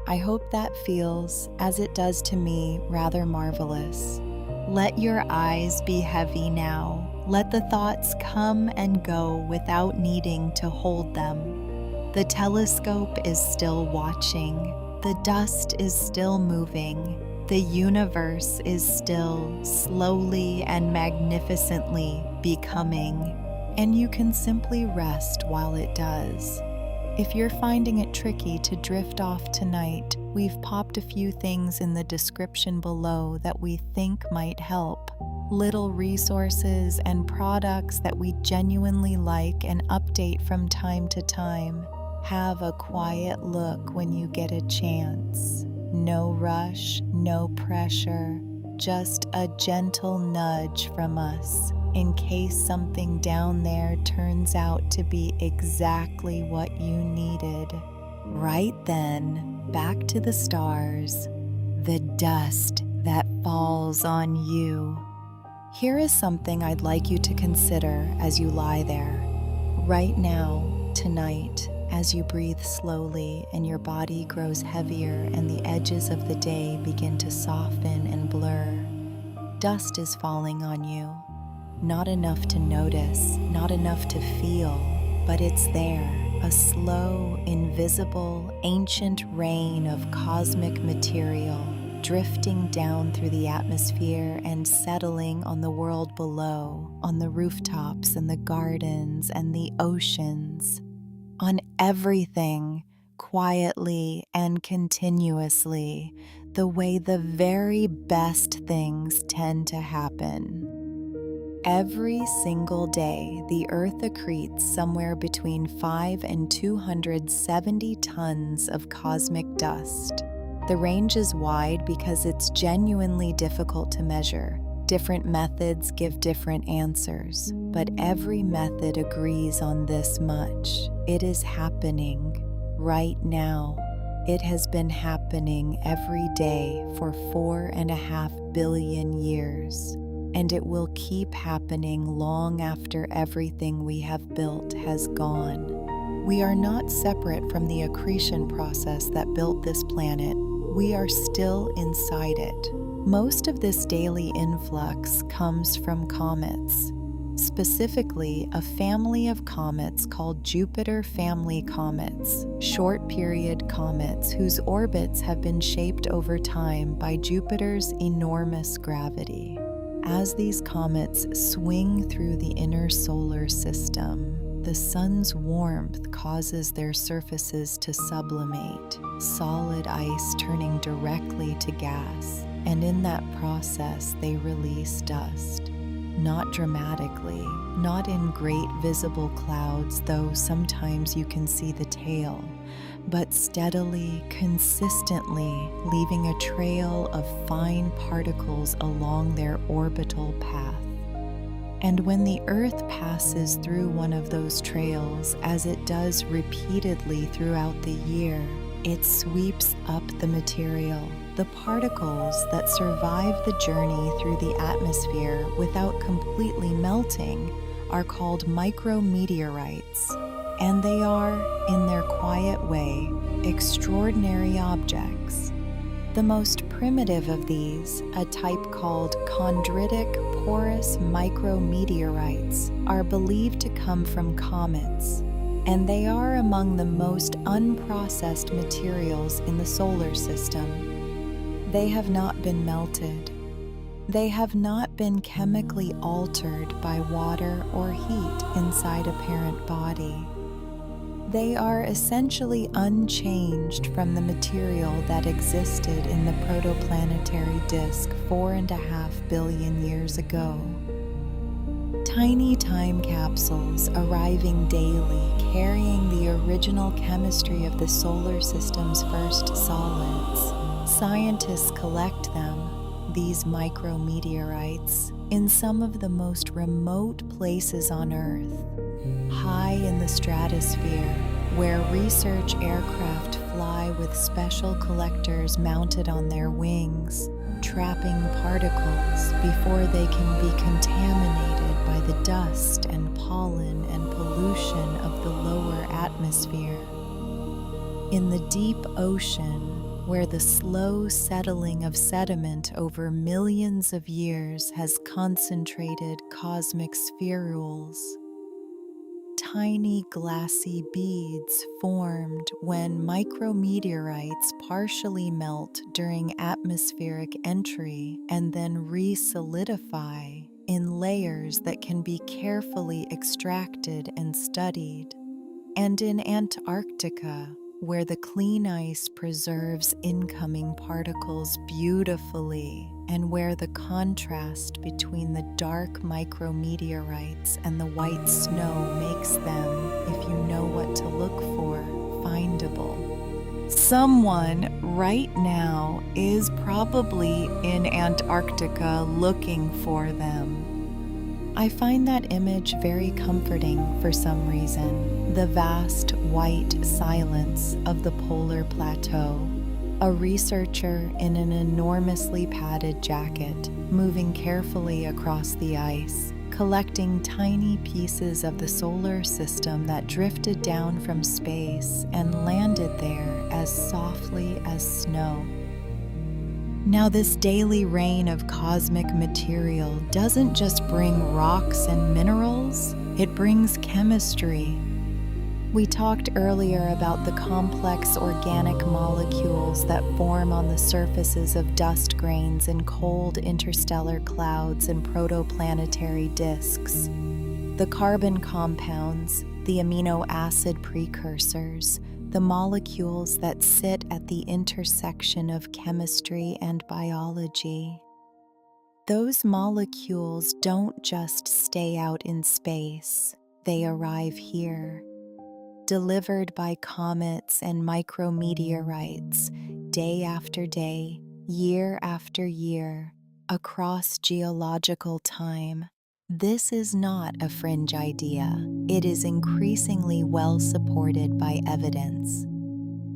I hope that feels, as it does to me, rather marvelous. Let your eyes be heavy now. Let the thoughts come and go without needing to hold them. The telescope is still watching. The dust is still moving. The universe is still slowly and magnificently becoming. And you can simply rest while it does. If you're finding it tricky to drift off tonight, we've popped a few things in the description below that we think might help. Little resources and products that we genuinely like and update from time to time. Have a quiet look when you get a chance. No rush, no pressure, just a gentle nudge from us in case something down there turns out to be exactly what you needed. Right then, back to the stars, the dust that falls on you. Here is something I'd like you to consider as you lie there. Right now, tonight, as you breathe slowly and your body grows heavier and the edges of the day begin to soften and blur, dust is falling on you. Not enough to notice, not enough to feel, but it's there, a slow, invisible, ancient rain of cosmic material drifting down through the atmosphere and settling on the world below, on the rooftops and the gardens and the oceans, on everything, quietly and continuously, the way the very best things tend to happen. Every single day, the Earth accretes somewhere between 5 and 270 tons of cosmic dust. The range is wide because it's genuinely difficult to measure. Different methods give different answers, but every method agrees on this much. It is happening right now. It has been happening every day for 4.5 billion years. And it will keep happening long after everything we have built has gone. We are not separate from the accretion process that built this planet. We are still inside it. Most of this daily influx comes from comets, specifically a family of comets called Jupiter family comets, short-period comets whose orbits have been shaped over time by Jupiter's enormous gravity. As these comets swing through the inner solar system, the sun's warmth causes their surfaces to sublimate, solid ice turning directly to gas, and in that process they release dust. Not dramatically, not in great visible clouds, though sometimes you can see the tail, but steadily, consistently, leaving a trail of fine particles along their orbital path. And when the Earth passes through one of those trails, as it does repeatedly throughout the year, it sweeps up the material. The particles that survive the journey through the atmosphere without completely melting are called micrometeorites. And they are, in their quiet way, extraordinary objects. The most primitive of these, a type called chondritic porous micrometeorites, are believed to come from comets, and they are among the most unprocessed materials in the solar system. They have not been melted. They have not been chemically altered by water or heat inside a parent body. They are essentially unchanged from the material that existed in the protoplanetary disk 4.5 billion years ago. Tiny time capsules arriving daily, carrying the original chemistry of the solar system's first solids. Scientists collect them, these micrometeorites, in some of the most remote places on Earth. High in the stratosphere, where research aircraft fly with special collectors mounted on their wings, trapping particles before they can be contaminated by the dust and pollen and pollution of the lower atmosphere. In the deep ocean, where the slow settling of sediment over millions of years has concentrated cosmic spherules, tiny glassy beads formed when micrometeorites partially melt during atmospheric entry and then re-solidify in layers that can be carefully extracted and studied. And in Antarctica, where the clean ice preserves incoming particles beautifully, and where the contrast between the dark micrometeorites and the white snow makes them, if you know what to look for, findable. Someone right now is probably in Antarctica looking for them. I find that image very comforting for some reason. The vast white silence of the polar plateau. A researcher in an enormously padded jacket, moving carefully across the ice, collecting tiny pieces of the solar system that drifted down from space and landed there as softly as snow. Now, this daily rain of cosmic material doesn't just bring rocks and minerals, it brings chemistry. We talked earlier about the complex organic molecules that form on the surfaces of dust grains in cold interstellar clouds and protoplanetary disks. The carbon compounds, the amino acid precursors, the molecules that sit at the intersection of chemistry and biology. Those molecules don't just stay out in space, they arrive here. Delivered by comets and micrometeorites, day after day, year after year, across geological time. This is not a fringe idea. It is increasingly well supported by evidence.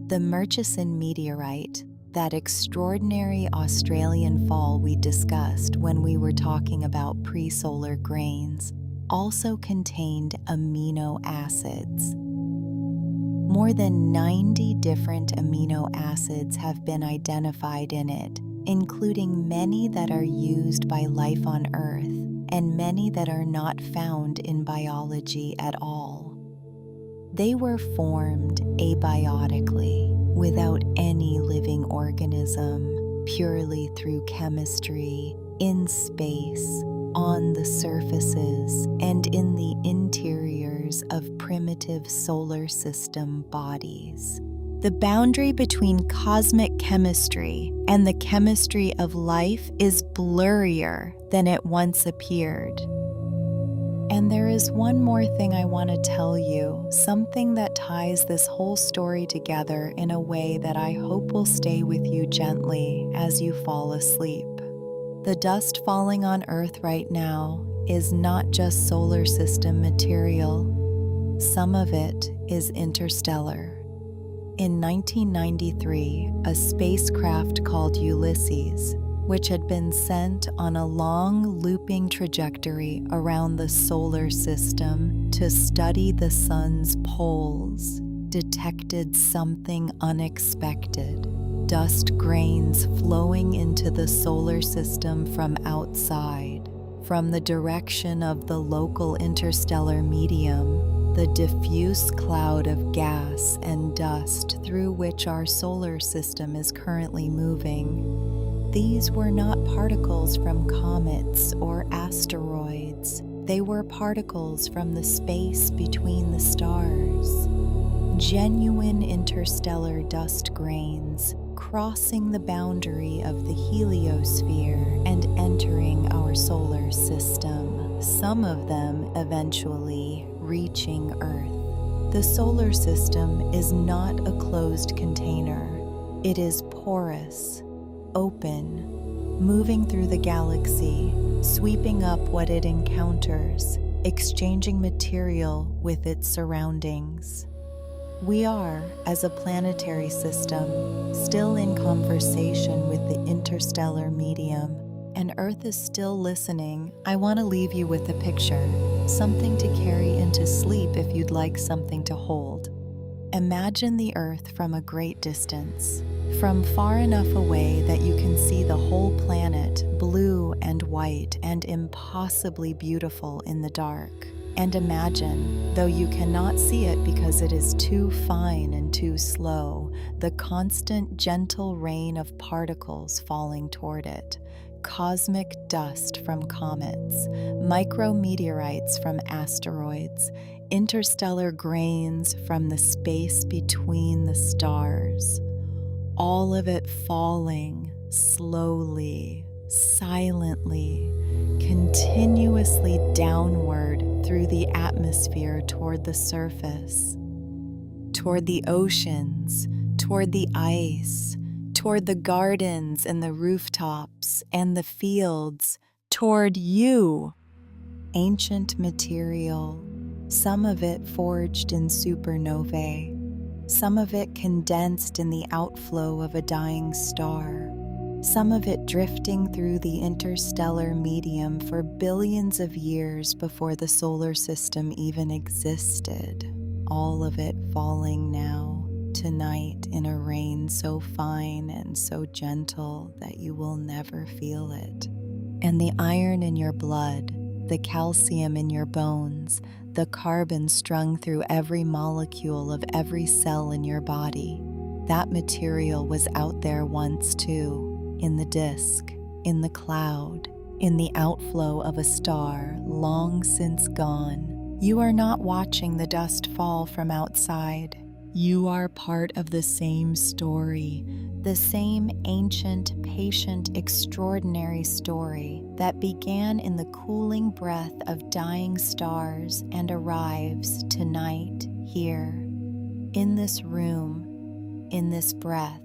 The Murchison meteorite, that extraordinary Australian fall we discussed when we were talking about pre-solar grains, also contained amino acids. More than 90 different amino acids have been identified in it, including many that are used by life on Earth and many that are not found in biology at all. They were formed abiotically, without any living organism, purely through chemistry, in space, on the surfaces, and in the interiors of primitive solar system bodies. The boundary between cosmic chemistry and the chemistry of life is blurrier than it once appeared. And there is one more thing I want to tell you, something that ties this whole story together in a way that I hope will stay with you gently as you fall asleep. The dust falling on Earth right now is not just solar system material. Some of it is interstellar. In 1993, a spacecraft called Ulysses, which had been sent on a long looping trajectory around the solar system to study the sun's poles, detected something unexpected. Dust grains flowing into the solar system from outside, from the direction of the local interstellar medium, the diffuse cloud of gas and dust through which our solar system is currently moving. These were not particles from comets or asteroids. They were particles from the space between the stars. Genuine interstellar dust grains crossing the boundary of the heliosphere and entering our solar system, some of them eventually reaching Earth. The solar system is not a closed container. It is porous, open, moving through the galaxy, sweeping up what it encounters, exchanging material with its surroundings. We are, as a planetary system, still in conversation with the interstellar medium, and Earth is still listening. I want to leave you with a picture, something to carry into sleep if you'd like something to hold. Imagine the Earth from a great distance, from far enough away that you can see the whole planet, blue and white and impossibly beautiful in the dark. And imagine, though you cannot see it because it is too fine and too slow, the constant gentle rain of particles falling toward it. Cosmic dust from comets, micrometeorites from asteroids, interstellar grains from the space between the stars. All of it falling slowly, silently, continuously downward through the atmosphere toward the surface, toward the oceans, toward the ice, toward the gardens and the rooftops and the fields, toward you. Ancient material, some of it forged in supernovae, some of it condensed in the outflow of a dying star, some of it drifting through the interstellar medium for billions of years before the solar system even existed. All of it falling now, tonight, in a rain so fine and so gentle that you will never feel it. And the iron in your blood, the calcium in your bones, the carbon strung through every molecule of every cell in your body. That material was out there once too, in the disk, in the cloud, in the outflow of a star long since gone. You are not watching the dust fall from outside. You are part of the same story, the same ancient, patient, extraordinary story that began in the cooling breath of dying stars and arrives tonight here, in this room, in this breath,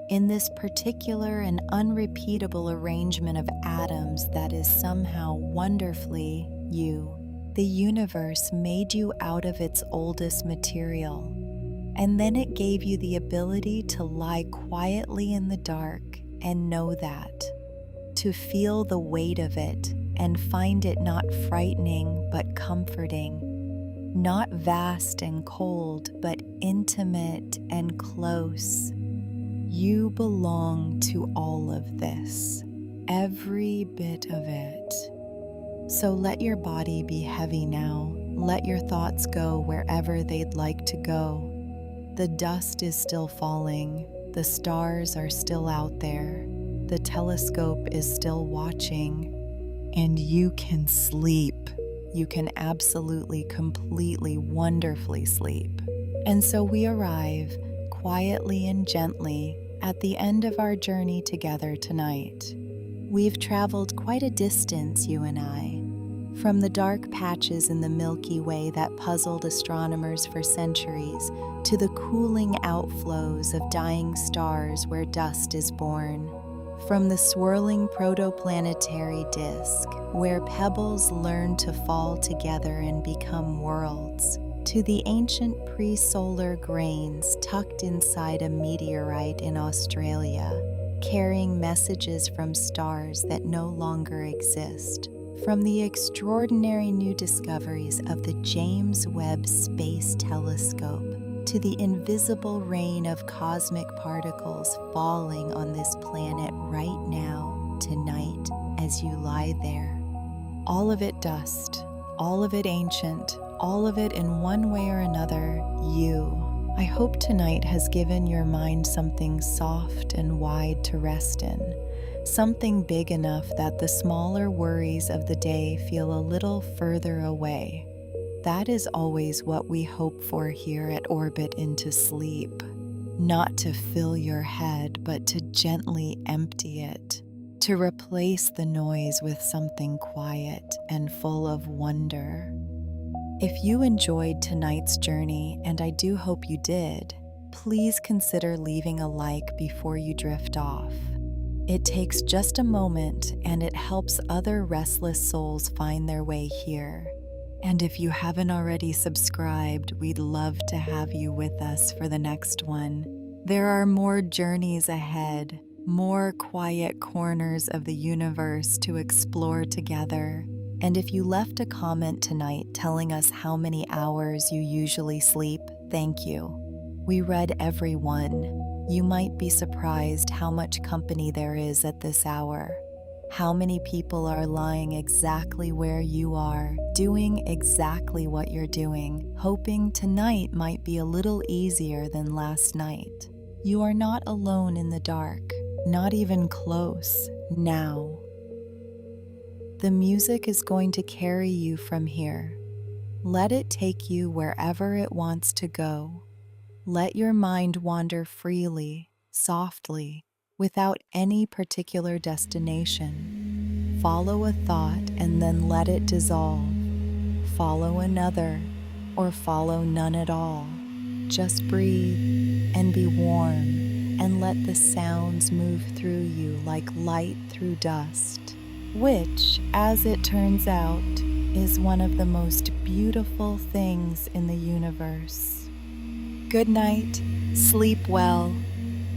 in this particular and unrepeatable arrangement of atoms that is somehow wonderfully you. The universe made you out of its oldest material, and then it gave you the ability to lie quietly in the dark and know that, to feel the weight of it and find it not frightening but comforting, not vast and cold but intimate and close. You belong to all of this, every bit of it. So let your body be heavy now. Let your thoughts go wherever they'd like to go. The dust is still falling. The stars are still out there. The telescope is still watching. And you can sleep. You can absolutely, completely, wonderfully sleep. And so we arrive quietly and gently at the end of our journey together tonight. We've traveled quite a distance, you and I, from the dark patches in the Milky Way that puzzled astronomers for centuries to the cooling outflows of dying stars where dust is born, from the swirling protoplanetary disk where pebbles learn to fall together and become worlds, to the ancient pre-solar grains tucked inside a meteorite in Australia, carrying messages from stars that no longer exist, from the extraordinary new discoveries of the James Webb Space Telescope to the invisible rain of cosmic particles falling on this planet right now, tonight, as you lie there. All of it dust, all of it ancient, all of it in one way or another, you. I hope tonight has given your mind something soft and wide to rest in, something big enough that the smaller worries of the day feel a little further away. That is always what we hope for here at Orbit into Sleep. Not to fill your head, but to gently empty it, to replace the noise with something quiet and full of wonder. If you enjoyed tonight's journey, and I do hope you did, please consider leaving a like before you drift off. It takes just a moment, and it helps other restless souls find their way here. And if you haven't already subscribed, we'd love to have you with us for the next one. There are more journeys ahead, more quiet corners of the universe to explore together. And if you left a comment tonight telling us how many hours you usually sleep, thank you. We read every one. You might be surprised how much company there is at this hour. How many people are lying exactly where you are, doing exactly what you're doing, hoping tonight might be a little easier than last night. You are not alone in the dark, not even close, now. The music is going to carry you from here. Let it take you wherever it wants to go. Let your mind wander freely, softly, without any particular destination. Follow a thought and then let it dissolve. Follow another, or follow none at all. Just breathe and be warm, and let the sounds move through you like light through dust, which, as it turns out, is one of the most beautiful things in the universe. Good night, sleep well,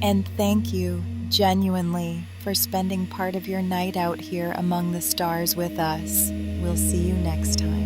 and thank you, genuinely, for spending part of your night out here among the stars with us. We'll see you next time.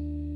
you.